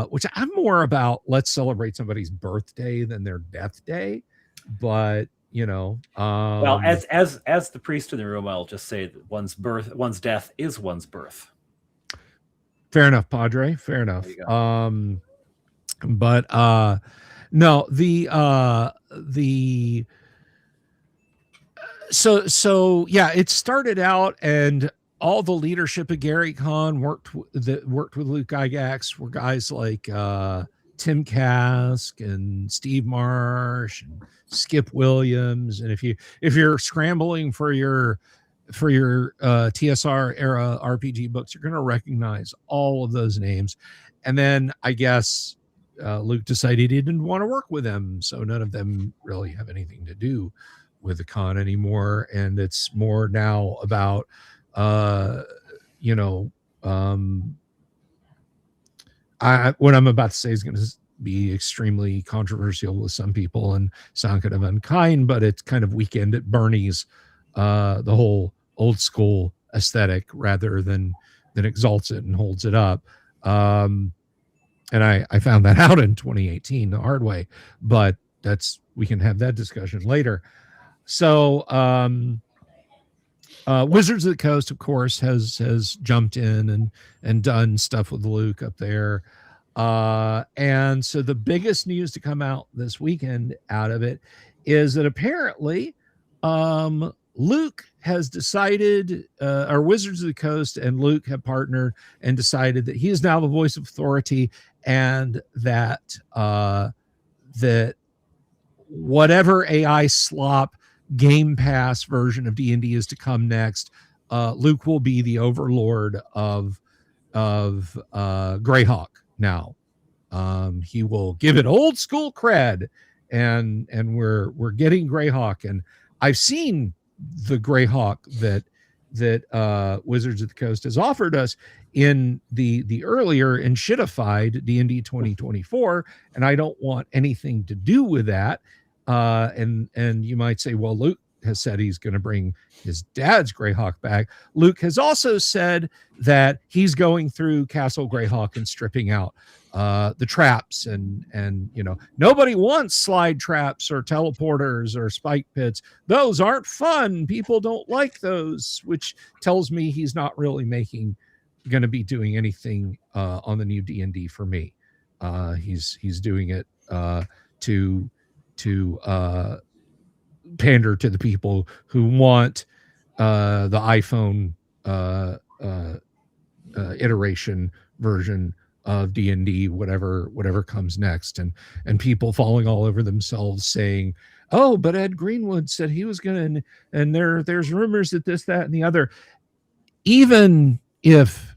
which I'm more about let's celebrate somebody's birthday than their death day, but. Well, as the priest in the room, I'll just say that one's death is one's birth. Fair enough, Padre. Fair enough. But no, so yeah, it started out, and all the leadership of GaryCon worked with Luke Gygax were guys like Tim Kask and Steve Marsh and Skip Williams. And if you're scrambling for your TSR era RPG books, you're going to recognize all of those names. And then I guess Luke decided he didn't want to work with them, so none of them really have anything to do with the con anymore. And it's more now about what I'm about to say is going to be extremely controversial with some people and sound kind of unkind, but it's kind of Weekend at Bernie's, the whole old school aesthetic rather than exalts it and holds it up. And I found that out in 2018 the hard way, but we can have that discussion later. So Wizards of the Coast, of course, has jumped in and done stuff with Luke up there. And so the biggest news to come out this weekend out of it is that apparently Luke has decided, or Wizards of the Coast and Luke have partnered and decided that he is now the voice of authority, and that that whatever AI slop Game Pass version of D&D is to come next, Luke will be the overlord of Greyhawk now. He will give it old school cred, and we're getting Greyhawk, and I've seen the Greyhawk that Wizards of the Coast has offered us in the earlier and shitified D&D 2024, and I don't want anything to do with that. And you might say, well, Luke has said he's going to bring his dad's Greyhawk back. Luke has also said that he's going through Castle Greyhawk and stripping out the traps, and nobody wants slide traps or teleporters or spike pits. Those aren't fun. People don't like those, which tells me he's not really going to be doing anything on the new D&D for me. He's doing it to pander to the people who want the iPhone iteration version of D&D, whatever comes next, and people falling all over themselves saying, oh, but Ed Greenwood said he was gonna, and there's rumors that this, that, and the other. Even if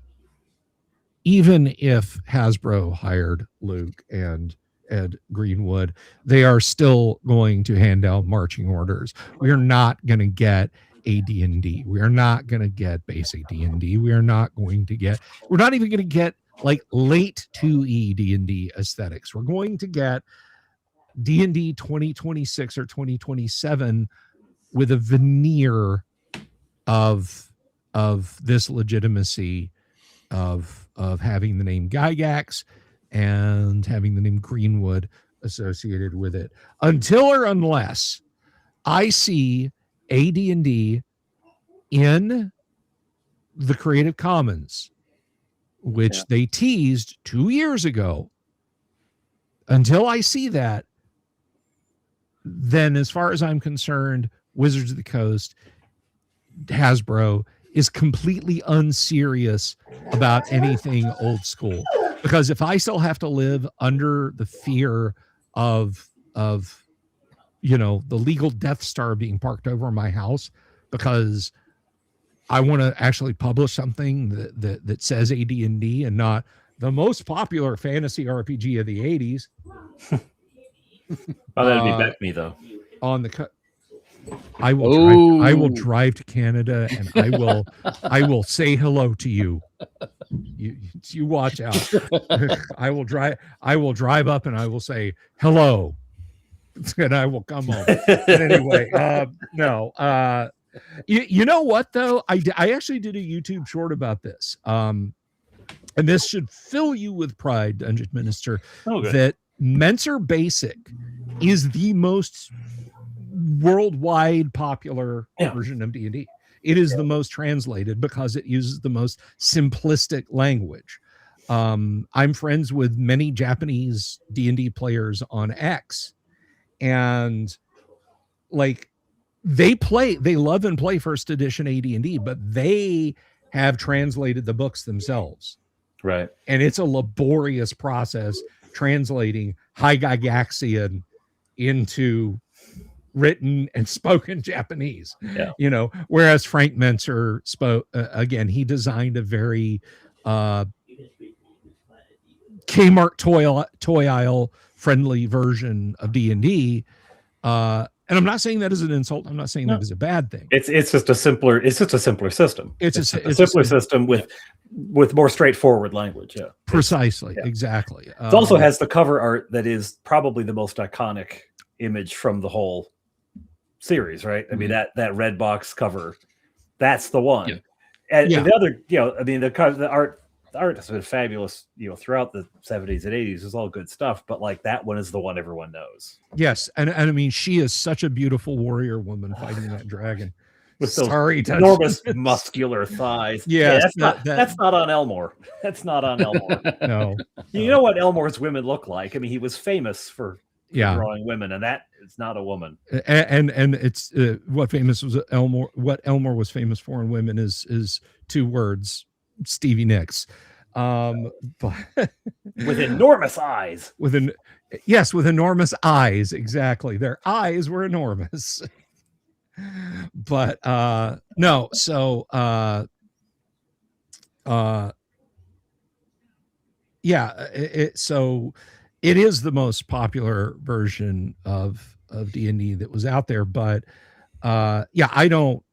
Hasbro hired Luke and Ed Greenwood, they are still going to hand out marching orders. We are not going to get a D&D. We are not going to get basic D&D. We're not even going to get like late 2E D&D aesthetics. We're going to get D&D 2026 or 2027 with a veneer of this legitimacy of having the name Gygax and having the name Greenwood associated with it, until or unless I see AD&D in the Creative Commons, which they teased 2 years ago. until I see that, then as far as I'm concerned, Wizards of the Coast, Hasbro is completely unserious about anything old school. Because if I still have to live under the fear of the legal Death Star being parked over my house because I want to actually publish something that says AD&D and not the most popular fantasy RPG of the 80s. Oh, that'd be me though. On the I will drive to Canada and I will say hello to you. You watch out. I will drive up and I will say hello. And I will come home. But anyway, no. You know what though? I actually did a YouTube short about this. And this should fill you with pride, Dungeon Minister, that Mentor Basic is the most worldwide popular version of D&D. It is the most translated because it uses the most simplistic language. I'm friends with many Japanese D&D players on X, and like they love and play first edition AD&D, but they have translated the books themselves. Right. And it's a laborious process translating High Gygaxian into written and spoken Japanese. Whereas Frank Mentor spoke again, he designed a very Kmart toy aisle friendly version of D&D. And I'm not saying that as an insult. I'm not saying that as a bad thing. It's just a simpler system. It's a simpler system with more straightforward language. Yeah, precisely. Exactly. It also has the cover art that is probably the most iconic image from the whole series, right? I mean, that red box cover, that's the one. Yeah. And the other, the art has been fabulous, throughout the 70s and 80s. Is all good stuff, but like that one is the one everyone knows. Yes, and I mean, she is such a beautiful warrior woman fighting that dragon with those enormous muscular thighs. That's not on Elmore. That's not on Elmore. No. You know what Elmore's women look like? I mean, he was famous for drawing women, and that is not a woman. And it's what Elmore was famous for in women is two words: Stevie Nicks. But with enormous eyes. With enormous eyes. Exactly. Their eyes were enormous. But no, so so it is the most popular version of D&D that was out there, but I don't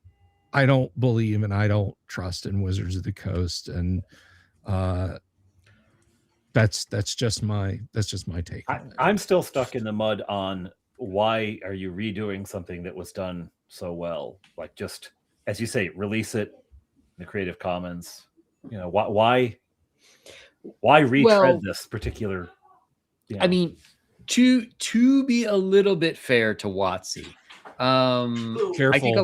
believe and I don't trust in Wizards of the Coast, and that's just my take on it. I'm still stuck in the mud on why are you redoing something that was done so well? Like, just as you say, release it in the Creative Commons. Why retread this particular? I mean, to be a little bit fair to WotC, Careful. I think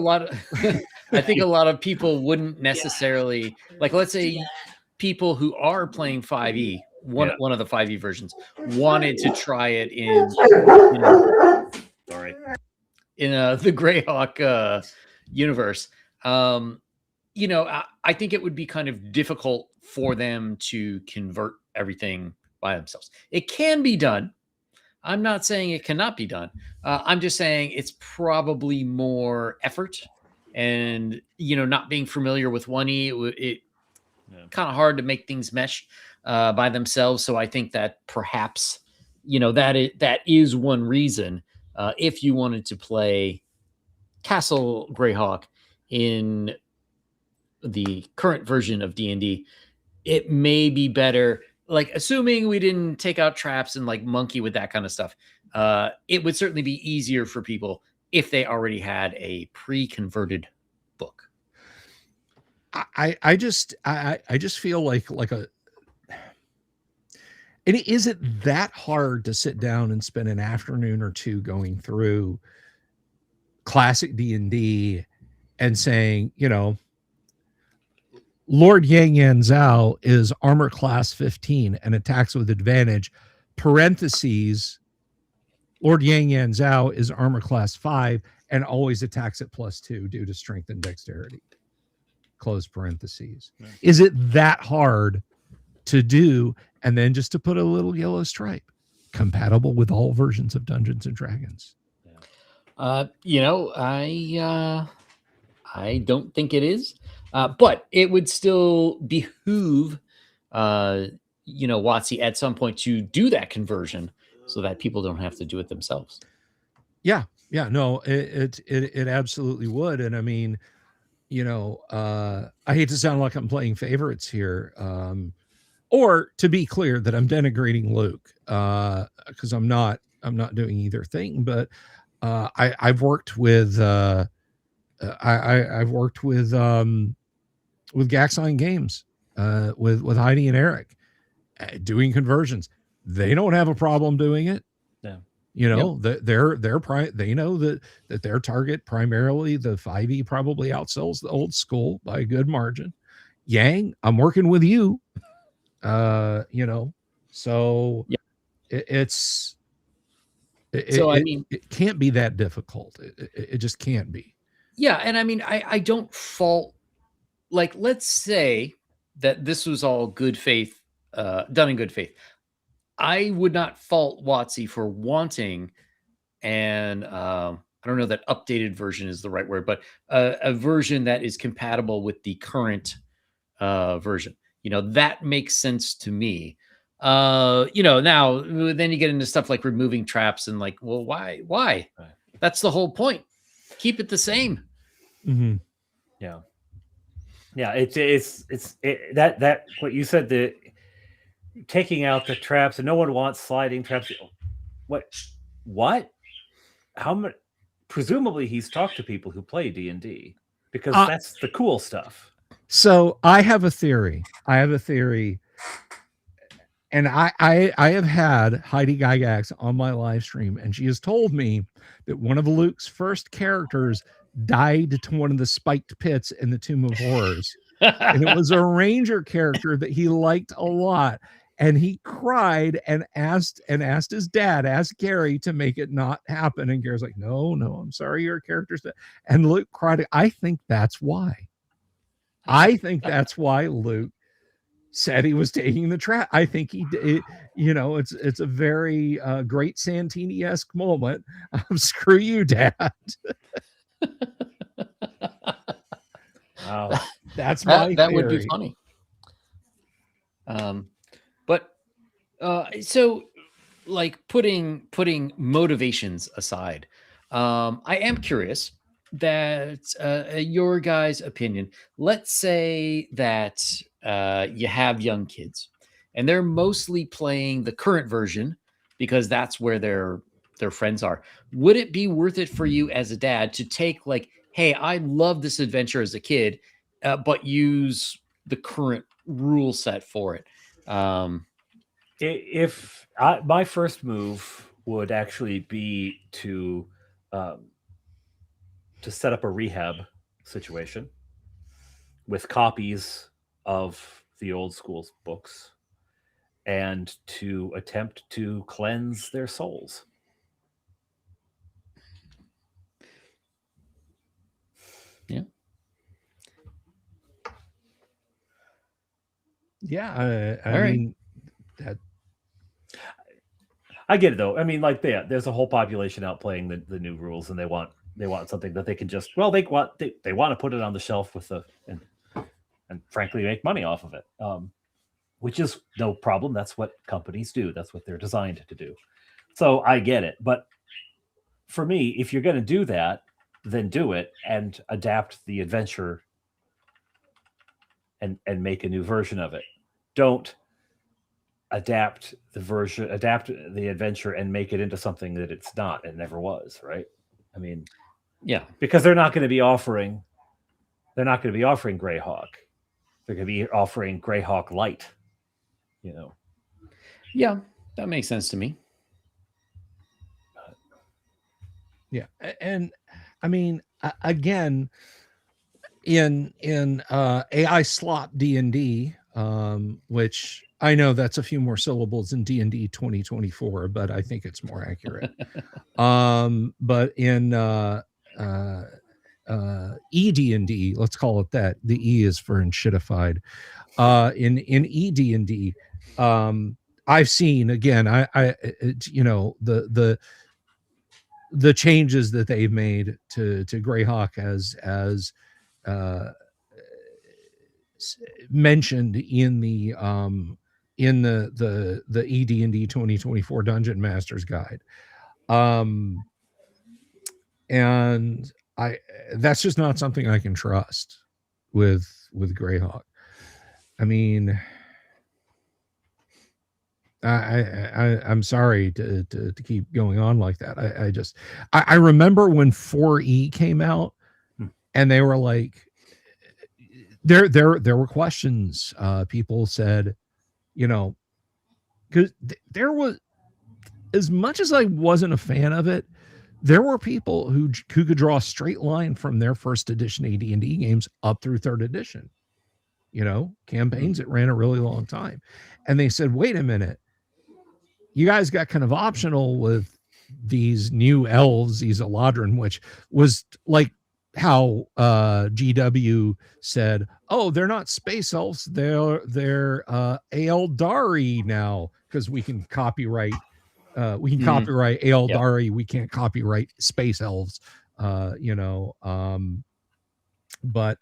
a lot of people wouldn't necessarily, like, let's say people who are playing 5e, one of the 5e versions, wanted to try it in the Greyhawk universe. I think it would be kind of difficult for them to convert everything by themselves. It can be done. I'm not saying it cannot be done. I'm just saying it's probably more effort, and not being familiar with 1E, it kind of hard to make things mesh by themselves. So I think that perhaps that is one reason if you wanted to play Castle Greyhawk in the current version of D&D, it may be better. Like, assuming we didn't take out traps and like monkey with that kind of stuff, it would certainly be easier for people if they already had a pre-converted book. I just feel like it isn't that hard to sit down and spend an afternoon or two going through classic D&D and saying, Lord Yang Yan Zhao is armor class 15 and attacks with advantage parentheses, Lord Yang Yan Zhao is armor class 5 and always attacks at +2 due to strength and dexterity. Close parentheses. Yeah. Is it that hard to do? And then just to put a little yellow stripe, compatible with all versions of Dungeons and Dragons. You know, I don't think it is, but it would still behoove, you know, WotC at some point to do that conversion so that people don't have to do it themselves. Yeah, no, it absolutely would. And I mean, you know, I hate to sound like I'm playing favorites here, or to be clear that I'm denigrating Luke, because I'm not doing either thing. But I've worked with I've worked with Gaxine Games, with Heidi and Eric, doing conversions. They don't have a problem doing it. Yeah. You know, that they know that their target, primarily the 5e, probably outsells the old school by a good margin. Yang, I'm working with you. You know, so it can't be that difficult. It just can't be. Yeah, and I mean, I don't fault, like, let's say that this was all good faith, done in good faith. I would not fault WotC for wanting, and I don't know that updated version is the right word, but a version that is compatible with the current version. You know, that makes sense to me. You know, now then you get into stuff like removing traps and like, well, why? Right. That's the whole point. Keep it the same. Mm-hmm. Yeah. It's that what you said, the taking out the traps, and no one wants sliding traps. What? How much? Presumably, he's talked to people who play D&D, because that's the cool stuff. So I have a theory. And I have had Heidi Gygax on my live stream, and she has told me that one of Luke's first characters died to one of the spiked pits in the Tomb of Horrors. And it was a ranger character that he liked a lot. And he cried and asked his dad, asked Gary, to make it not happen. And Gary's like, no, I'm sorry, your character's dead. And Luke cried. I think that's why. Luke said he was taking the trap. I think he did. You know, it's a very great Santini-esque moment of screw you, Dad. Wow. That's my that theory. would be funny. But so, like, putting motivations aside, I am curious that your guys' opinion. Let's say that you have young kids and they're mostly playing the current version because that's where their friends are. Would it be worth it for you as a dad to take, like, hey, I love this adventure as a kid, but use the current rule set for it? My first move would actually be to set up a rehab situation with copies of the old school's books, and to attempt to cleanse their souls. Yeah, I mean, that. I get it though. I mean, like, there's a whole population out playing the new rules, and they want something that they can just, well, they want to put it on the shelf with and frankly make money off of it, which is no problem. That's what companies do. That's what they're designed to do. So I get it. But for me, if you're going to do that, then do it and adapt the adventure and make a new version of it. Don't adapt the adventure and make it into something that it's not and never was, right? I mean, yeah, because they're not going to be offering Greyhawk. They're going to be offering Greyhawk Light, you know. Yeah, that makes sense to me. Yeah, and I mean, again, in AI slop D&D, which I know that's a few more syllables than D&D 2024, but I think it's more accurate. But in ED&D, let's call it that. The E is for enshittified. In ED&D, I've seen, again, you know, the changes that they've made to Greyhawk as mentioned in the ED&D 2024 Dungeon Master's Guide. And that's just not something I can trust with Greyhawk. I mean, I'm sorry to keep going on like that. I remember when 4E came out, and they were like, there were questions. People said, you know, because there was, as much as I wasn't a fan of it, there were people who could draw a straight line from their first edition AD&D games up through third edition. You know, campaigns that ran a really long time, and they said, wait a minute, you guys got kind of optional with these new elves, these Eladrin, which was like how GW said, oh, they're not space elves, they're Eldari now, because we can copyright copyright Eldari. Yep. We can't copyright space elves, you know. But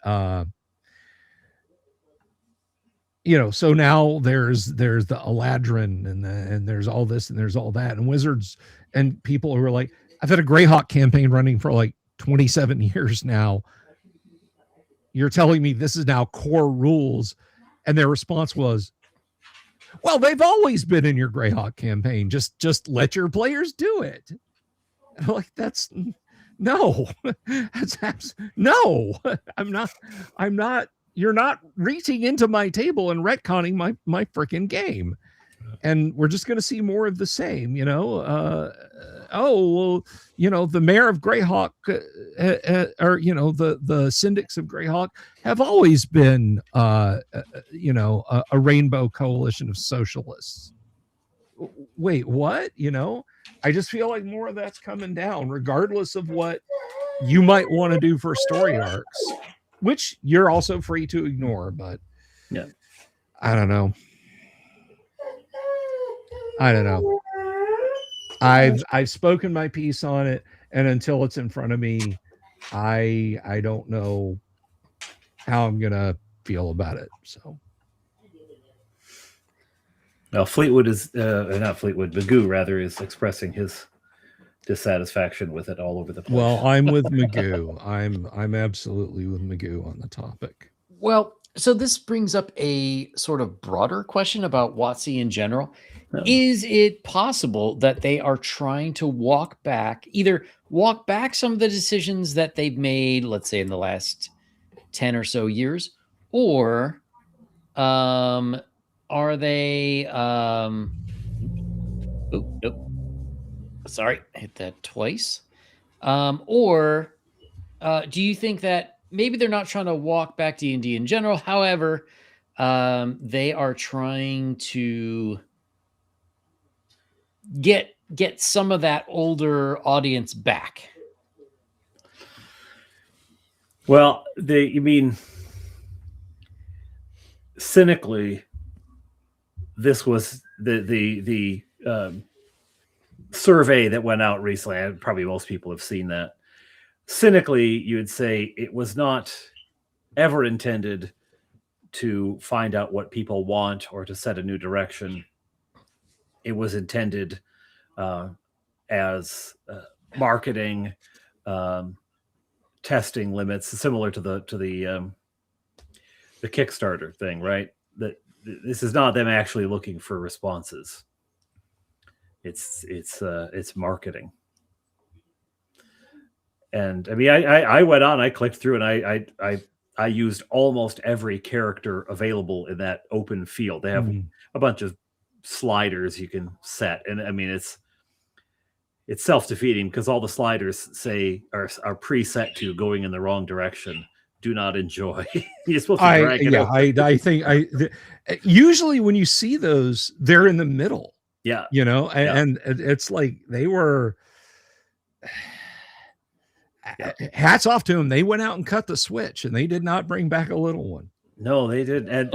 you know, so now there's the Eladrin and there's all this and there's all that, and wizards and people who are like, I've had a Greyhawk campaign running for like 27 years now. You're telling me this is now core rules? And their response was, well, they've always been in your Greyhawk campaign. Just let your players do it. And I'm like, that's no, no, I'm not. You're not reaching into my table and retconning my freaking game. And we're just going to see more of the same, you know. Oh, well, you know, the mayor of Greyhawk, or, you know, the syndics of Greyhawk have always been, you know, a rainbow coalition of socialists. Wait, what? You know, I just feel like more of that's coming down, regardless of what you might want to do for story arcs, which you're also free to ignore. But yeah, I don't know. I've spoken my piece on it, and until it's in front of me, I don't know how I'm gonna feel about it. So, well, Fleetwood is not Fleetwood. Magoo rather is expressing his dissatisfaction with it all over the place. Well, I'm with Magoo. I'm absolutely with Magoo on the topic. Well, so this brings up a sort of broader question about WotC in general. No. Is it possible that they are trying to either walk back some of the decisions that they've made, let's say in the last 10 or so years, or are they nope. Sorry, hit that twice. Or do you think that maybe they're not trying to walk back D&D in general? However, they are trying to get some of that older audience back. Well, you mean cynically, this was the survey that went out recently, and probably most people have seen that. Cynically, you would say it was not ever intended to find out what people want or to set a new direction. It was intended as marketing, testing limits, similar to the Kickstarter thing, right? That this is not them actually looking for responses. It's marketing. And I mean, I went on, I clicked through, and I used almost every character available in that open field. They have a bunch of sliders you can set, and I mean, it's self-defeating because all the sliders say are preset to going in the wrong direction do not enjoy. You're supposed to drag it out. I think usually when you see those, they're in the middle. Yeah. You know, and it's like they were. Hats off to them. They went out and cut the switch, and they did not bring back a little one. No, they did. And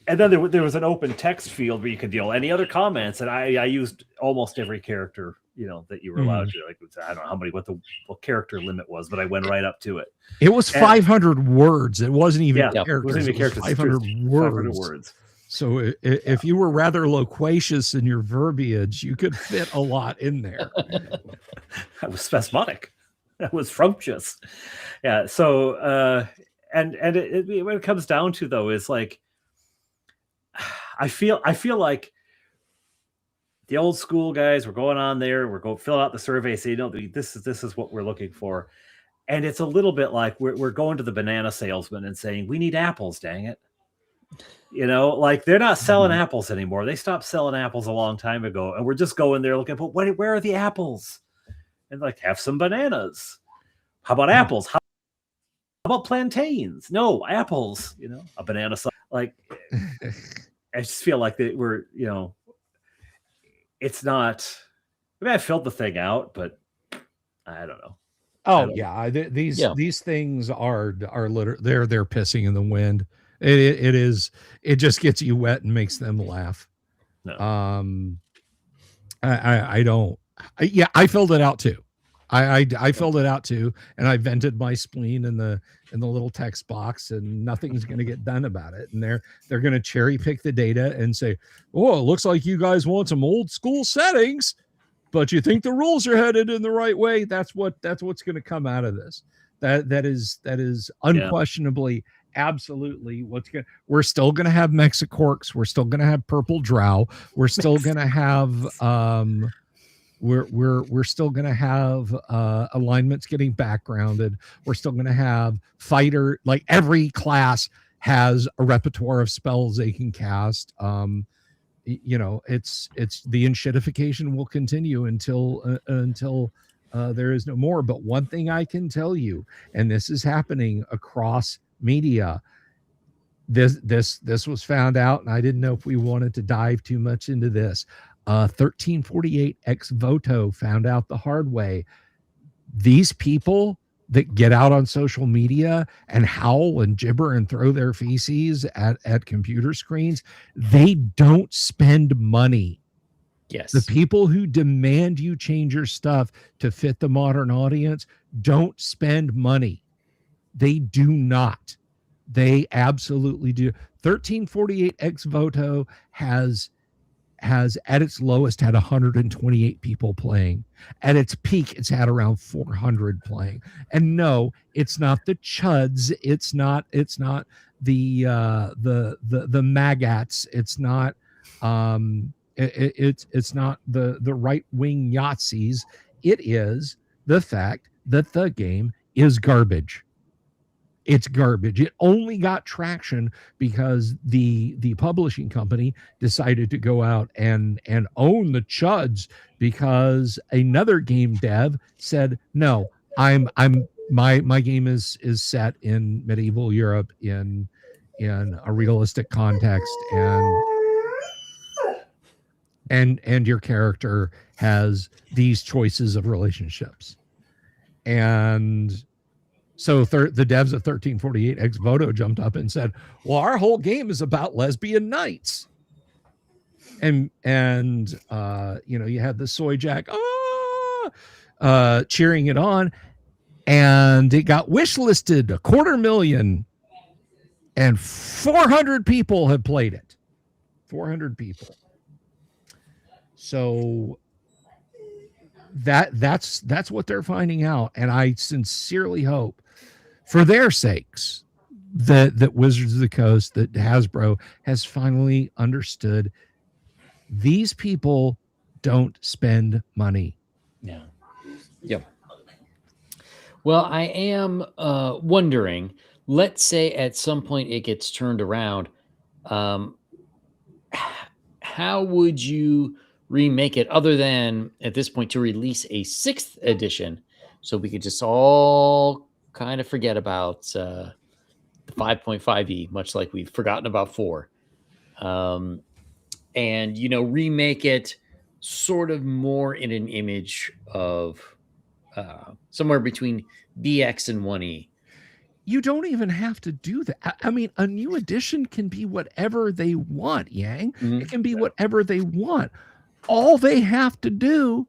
then there was an open text field where you could any other comments, and I used almost every character that you were allowed to. Like, I don't know what the character limit was, but I went right up to it. It was 500 words. It wasn't even characters. It wasn't even characters. 500 words. So if you were rather loquacious in your verbiage, you could fit a lot in there. That was spasmodic. That was frumptuous. Yeah. So and what it comes down to though is like, I feel like the old school guys were going on there. We're going fill out the survey, say, this is what we're looking for, and it's a little bit like we're going to the banana salesman and saying we need apples. Dang it. Like they're not selling apples anymore. They stopped selling apples a long time ago. And we're just going there looking, but where are the apples? And like, have some bananas. How about apples? How about plantains? No, apples, a banana. Like, I just feel like that we're, it's not, I filled the thing out, but I don't know. Oh yeah. These things are they're pissing in the wind. It just gets you wet and makes them laugh. No. I filled it out too. I filled it out too, and I vented my spleen in the little text box, and nothing's going to get done about it. And they're going to cherry pick the data and say, "Oh, it looks like you guys want some old school settings, but you think the rules are headed in the right way." That's what's going to come out of this. That is unquestionably. Absolutely. We're still going to have Mexicorks. We're still going to have Purple Drow. We're still going to have we're still going to have alignments getting backgrounded. We're still going to have fighter, like every class has a repertoire of spells they can cast. It's the enshittification will continue until there is no more. But one thing I can tell you, and this is happening across media, this was found out, and I didn't know if we wanted to dive too much into this. 1348 ex voto found out the hard way. These people that get out on social media and howl and gibber and throw their feces at computer screens, they don't spend money. Yes. The people who demand you change your stuff to fit the modern audience don't spend money. They do not. They absolutely do. 1348 ex voto has at its lowest had 128 people playing. At its peak, it's had around 400 playing. And no, it's not the chuds. It's not the maggots. It's not it's not the right wing Yahtzees. It is the fact that the game is garbage. It's garbage. It only got traction because the publishing company decided to go out and own the chuds, because another game dev said, no, my game is set in medieval Europe in a realistic context, and your character has these choices of relationships. And so the devs of 1348 ex voto jumped up and said, well, our whole game is about lesbian knights. And you had the soy jack cheering it on, and it got wish listed 250,000, and 400 people have played it. 400 people. So that's what they're finding out, and I sincerely hope, for their sakes, that Wizards of the Coast, that Hasbro has finally understood these people don't spend money. Yeah. Yep. Well, I am wondering, let's say at some point it gets turned around, how would you remake it, other than at this point to release a 6th edition so we could just all kind of forget about the 5.5e, much like we've forgotten about 4. And, remake it sort of more in an image of somewhere between BX and 1E. You don't even have to do that. I mean, a new edition can be whatever they want, Yang. Mhm. It can be whatever they want. All they have to do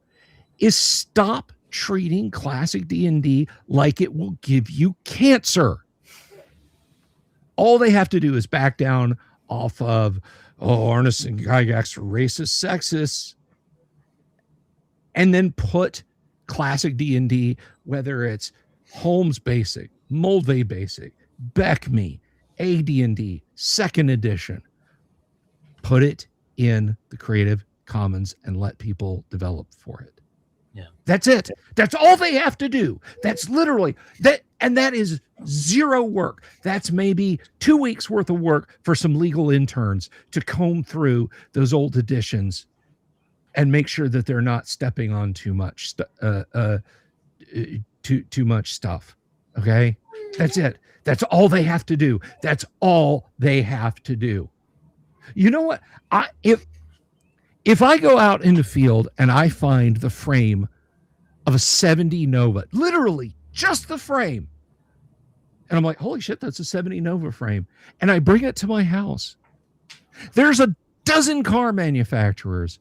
is stop treating classic D&D like it will give you cancer. All they have to do is back down off of, Arnis and Gygax are racist, sexist, and then put classic D&D, whether it's Holmes Basic, Moldvay Basic, BECME, AD&D, 2nd edition, put it in the Creative Commons and let people develop for it. Yeah. That's it. That's all they have to do. That's literally that. And that is zero work. That's maybe 2 weeks worth of work for some legal interns to comb through those old editions and make sure that they're not stepping on too much too much stuff. Okay? That's it. That's all they have to do. That's all they have to do. You know what? If I go out in the field and I find the frame of a 70 Nova, literally just the frame, and I'm like, holy shit, that's a 70 Nova frame, and I bring it to my house, there's a dozen car manufacturers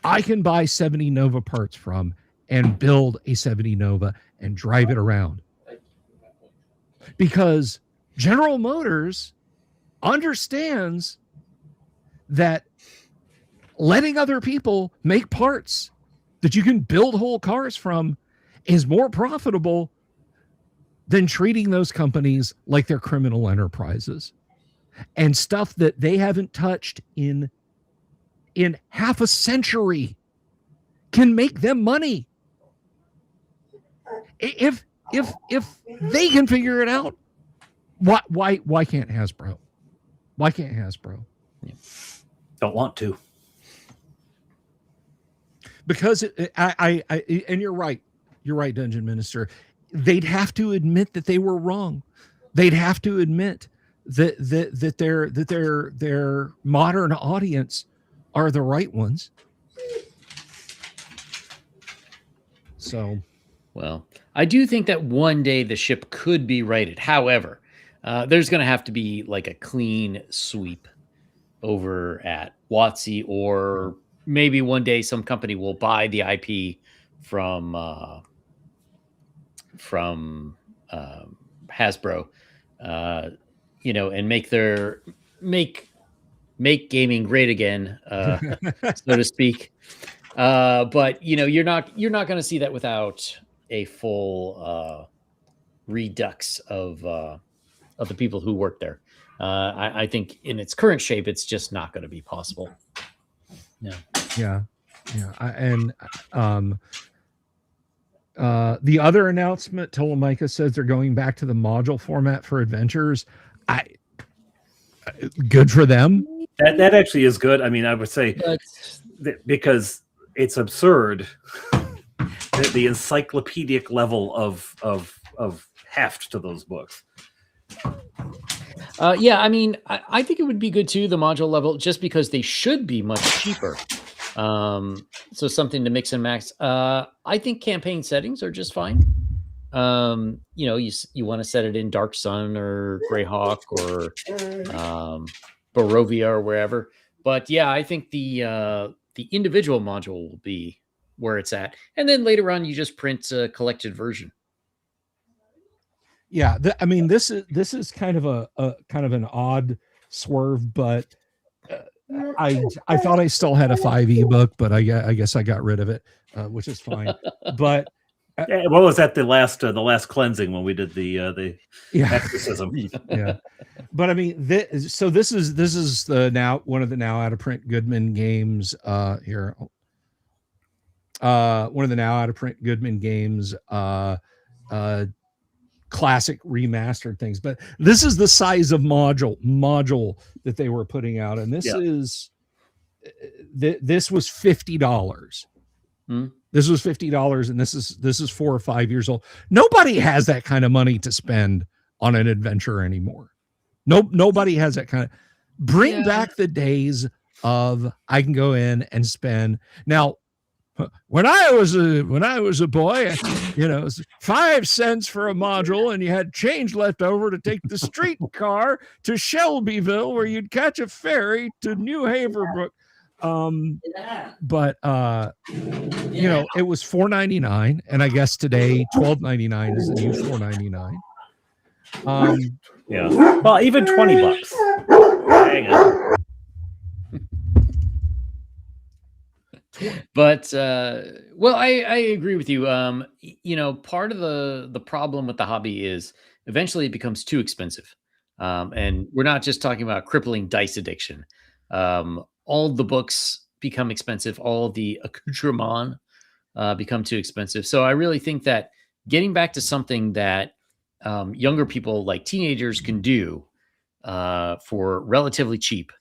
I can buy 70 Nova parts from and build a 70 Nova and drive it around. Because General Motors understands that letting other people make parts that you can build whole cars from is more profitable than treating those companies like they're criminal enterprises and stuff that they haven't touched in half a century can make them money. If they can figure it out, why can't Hasbro? Why can't Hasbro? Don't want to. Because I and you're right, Dungeon Minister. They'd have to admit that they were wrong. They'd have to admit that their modern audience are the right ones. So, well, I do think that one day the ship could be righted. However, there's going to have to be like a clean sweep over at WotC, or maybe one day some company will buy the IP from Hasbro, and make gaming great again, so to speak. But you're not going to see that without a full redux of the people who work there. I think in its current shape, it's just not going to be possible. Yeah. The other announcement, Tolomika says they're going back to the module format for adventures. Good for them. That actually is good. I mean, I would say because it's absurd, the encyclopedic level of heft to those books. I mean, I think it would be good too, the module level, just because they should be much cheaper. So something to mix and match. I think campaign settings are just fine. You want to set it in Dark Sun or Greyhawk or Barovia or wherever. But yeah, I think the individual module will be where it's at, and then later on you just print a collected version. Yeah, I mean, this is kind of an odd swerve, but I thought I still had a 5e book, but I guess I got rid of it, which is fine. But what was that? The last cleansing when we did the exorcism. Yeah, but I mean, this is the now one of the now out of print Goodman games here. One of the now out of print Goodman games. Classic remastered things, but this is the size of module that they were putting out, and this was $50. Hmm. This was $50, and this is 4 or 5 years old. Nobody has that kind of money to spend on an adventure anymore. Nobody has that kind of. Bring back the days of I can go in and spend. Now, when I was a boy, you know, it was 5 cents for a module, and you had change left over to take the streetcar to Shelbyville, where you'd catch a ferry to New Haverbrook. But you know, it was $4.99, and I guess today $12.99 is the new $4.99. Yeah. Well, even $20. Hang on. But well, I agree with you. You know, part of the problem with the hobby is eventually it becomes too expensive. And we're not just talking about crippling dice addiction. All the books become expensive. All the accoutrements become too expensive. So I really think that getting back to something that younger people, like teenagers, can do for relatively cheap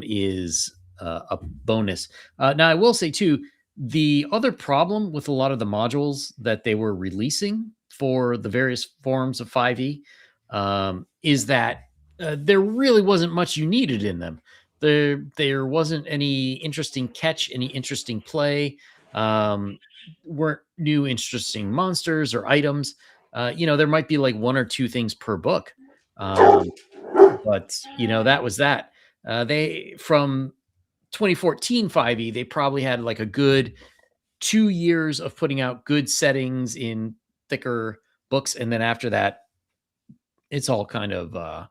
is a bonus. Now, I will say too, the other problem with a lot of the modules that they were releasing for the various forms of 5e is that there really wasn't much you needed in them. There wasn't any interesting catch, any interesting play, weren't new interesting monsters or items. You know, there might be like 1 or 2 things per book. But you know, that was that. They from 2014 5e, they probably had like a good 2 years of putting out good settings in thicker books, and then after that, it's all kind of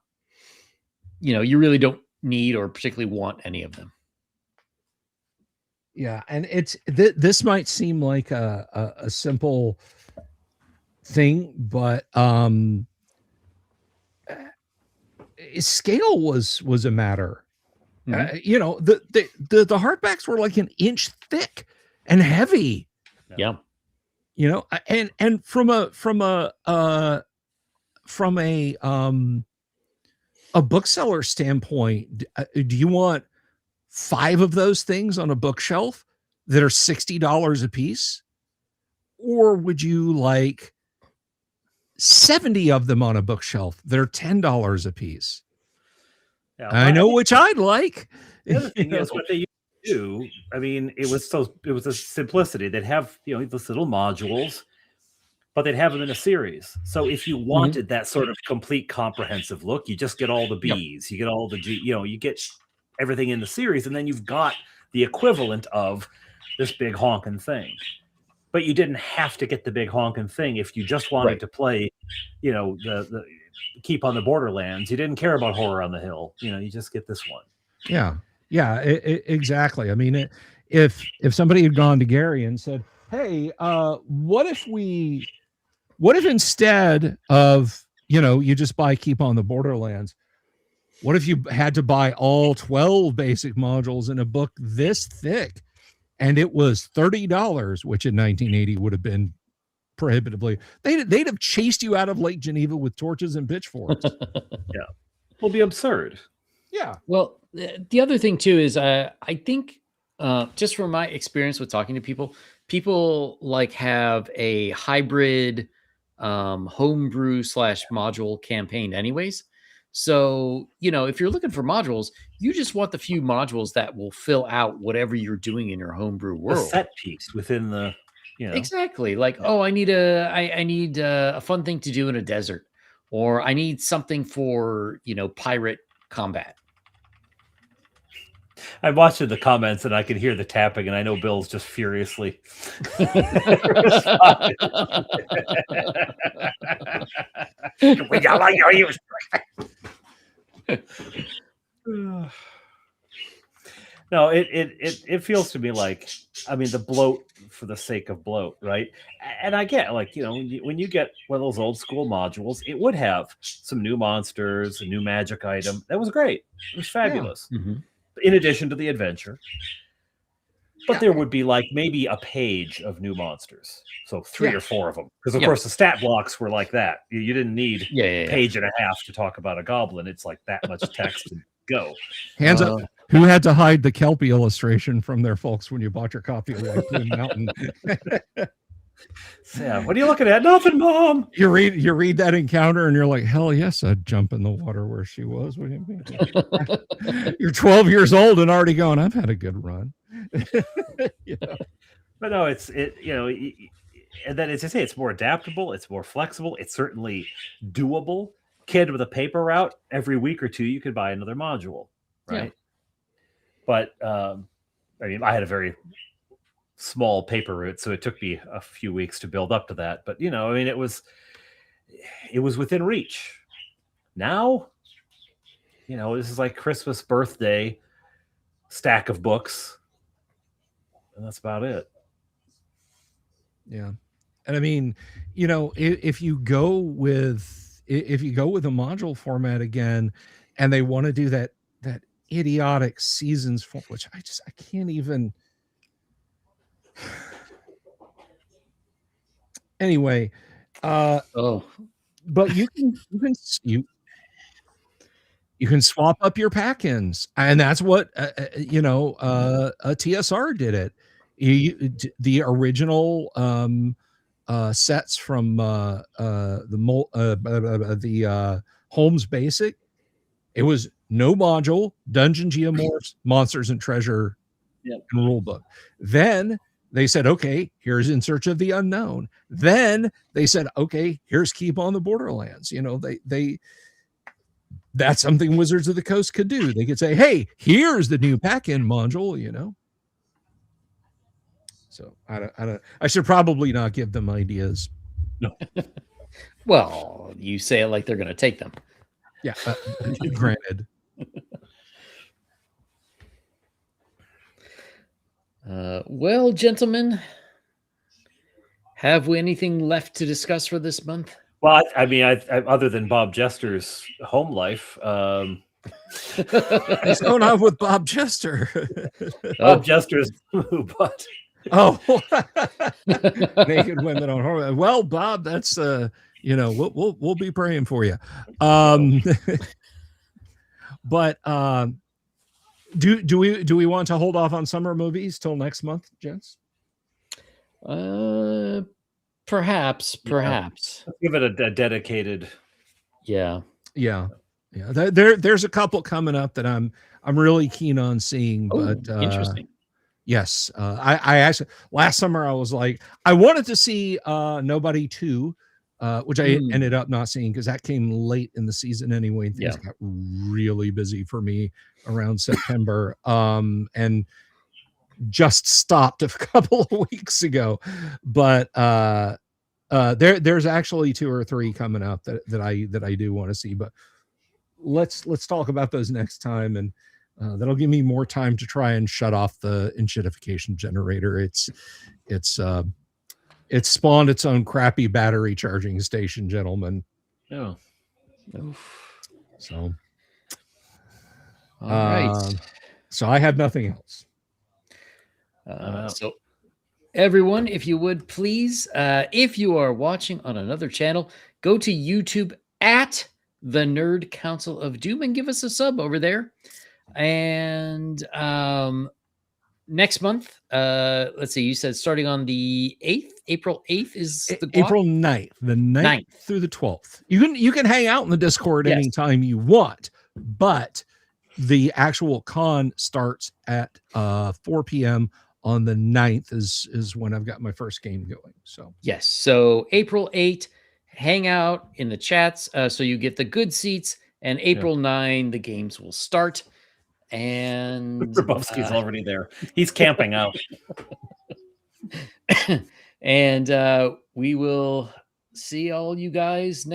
you know, you really don't need or particularly want any of them. Yeah, and it's this might seem like a simple thing, but scale was a matter. You know, the hardbacks were like an inch thick and heavy. Yeah. You know, and from a bookseller standpoint, do you want 5 of those things on a bookshelf that are $60 a piece? Or would you like 70 of them on a bookshelf that are $10 a piece? Yeah, I know which I'd like. The other thing is what they used to do. I mean, it was a simplicity. They'd have, you know, those little modules, but they'd have them in a series. So if you wanted that sort of complete comprehensive look, you just get all the B's, you get all the G, you know, you get everything in the series, and then you've got the equivalent of this big honking thing. But you didn't have to get the big honking thing if you just wanted to play, you know, the Keep on the Borderlands. You didn't care about Horror on the Hill. You know, you just get this one. Yeah, exactly. I mean, if somebody had gone to Gary and said, "Hey, what if instead of, you know, you just buy Keep on the Borderlands, what if you had to buy all 12 basic modules in a book this thick, and it was $30, which in 1980 would have been prohibitively. They'd have chased you out of Lake Geneva with torches and pitchforks. Yeah, will be absurd. Yeah. Well, the other thing too is I think just from my experience with talking to people like have a hybrid homebrew / module campaign anyways. So, you know, if you're looking for modules, you just want the few modules that will fill out whatever you're doing in your homebrew world. A set piece within the, you know. Exactly. Like, oh, I need a fun thing to do in a desert, or I need something for, you know, pirate combat. I'm watching the comments and I can hear the tapping, and I know Bill's just furiously. No, it feels to me like, I mean, the bloat for the sake of bloat, right? And I get, like, you know, when you get one of those old school modules, it would have some new monsters, a new magic item. That was great. It was fabulous. Yeah. Mm-hmm. In addition to the adventure. But there would be like maybe a page of new monsters. So 3 or 4 of them. Because, of course, the stat blocks were like that. You didn't need a page and a half to talk about a goblin. It's like that much text and go. Hands up. Who had to hide the Kelpie illustration from their folks when you bought your copy of White Plume Mountain? Yeah, what are you looking at? Nothing, Mom. You read that encounter and you're like, hell yes, I'd jump in the water where she was. What do you mean? You're 12 years old and already going, I've had a good run. You know? But no, and then as I say, it's more adaptable, it's more flexible, it's certainly doable. Kid with a paper route, every week or two you could buy another module, right? Yeah. But I mean, I had a very small paper route, so it took me a few weeks to build up to that. But I mean, it was within reach. Now, this is like Christmas, birthday, stack of books, and that's about it. Yeah. And I mean, if you go with a module format again, and they want to do that idiotic seasons form, which I can't even. Anyway, but you can swap up your pack-ins, and that's what TSR did it. The original sets from the Holmes Basic, it was no module, Dungeon Geomorphs, Monsters and Treasure, and rule book. Then they said, okay, here's In Search of the Unknown. Then they said, okay, here's Keep on the Borderlands. That's something Wizards of the Coast could do. They could say, hey, here's the new pack-in module, So I should probably not give them ideas. No. Well, you say it like they're going to take them. Yeah, granted. Well, gentlemen, have we anything left to discuss for this month? Well, I mean, I other than Bob Jester's home life, what's going on with Bob Jester? Bob Jester's butt. Oh, naked women on horror. Well, Bob, that's we'll be praying for you. But do we want to hold off on summer movies till next month, gents? Perhaps. Let's give it a dedicated. Yeah. There's a couple coming up that I'm really keen on seeing. But interesting. Yes, I actually last summer I was like, I wanted to see Nobody 2, which I ended up not seeing because that came late in the season anyway. Things got really busy for me around September, and just stopped a couple of weeks ago. But there's actually 2 or 3 coming up that I do want to see. But let's talk about those next time, and that'll give me more time to try and shut off the enshittification generator. It's spawned its own crappy battery charging station, gentlemen. Oh. So all right. So I have nothing else. So everyone, if you would please, if you are watching on another channel, go to YouTube at the Nerd Council of Doom and give us a sub over there. And next month, let's see, you said starting on the 8th, April 8th is the April 9th, the 9th through the 12th. You can hang out in the Discord anytime you want, but the actual con starts at 4 p.m. on the 9th is when I've got my first game going. So yes, so April 8th, hang out in the chats so you get the good seats, and April 9 the games will start. And Grabowski's already there. He's camping out. And we will see all you guys next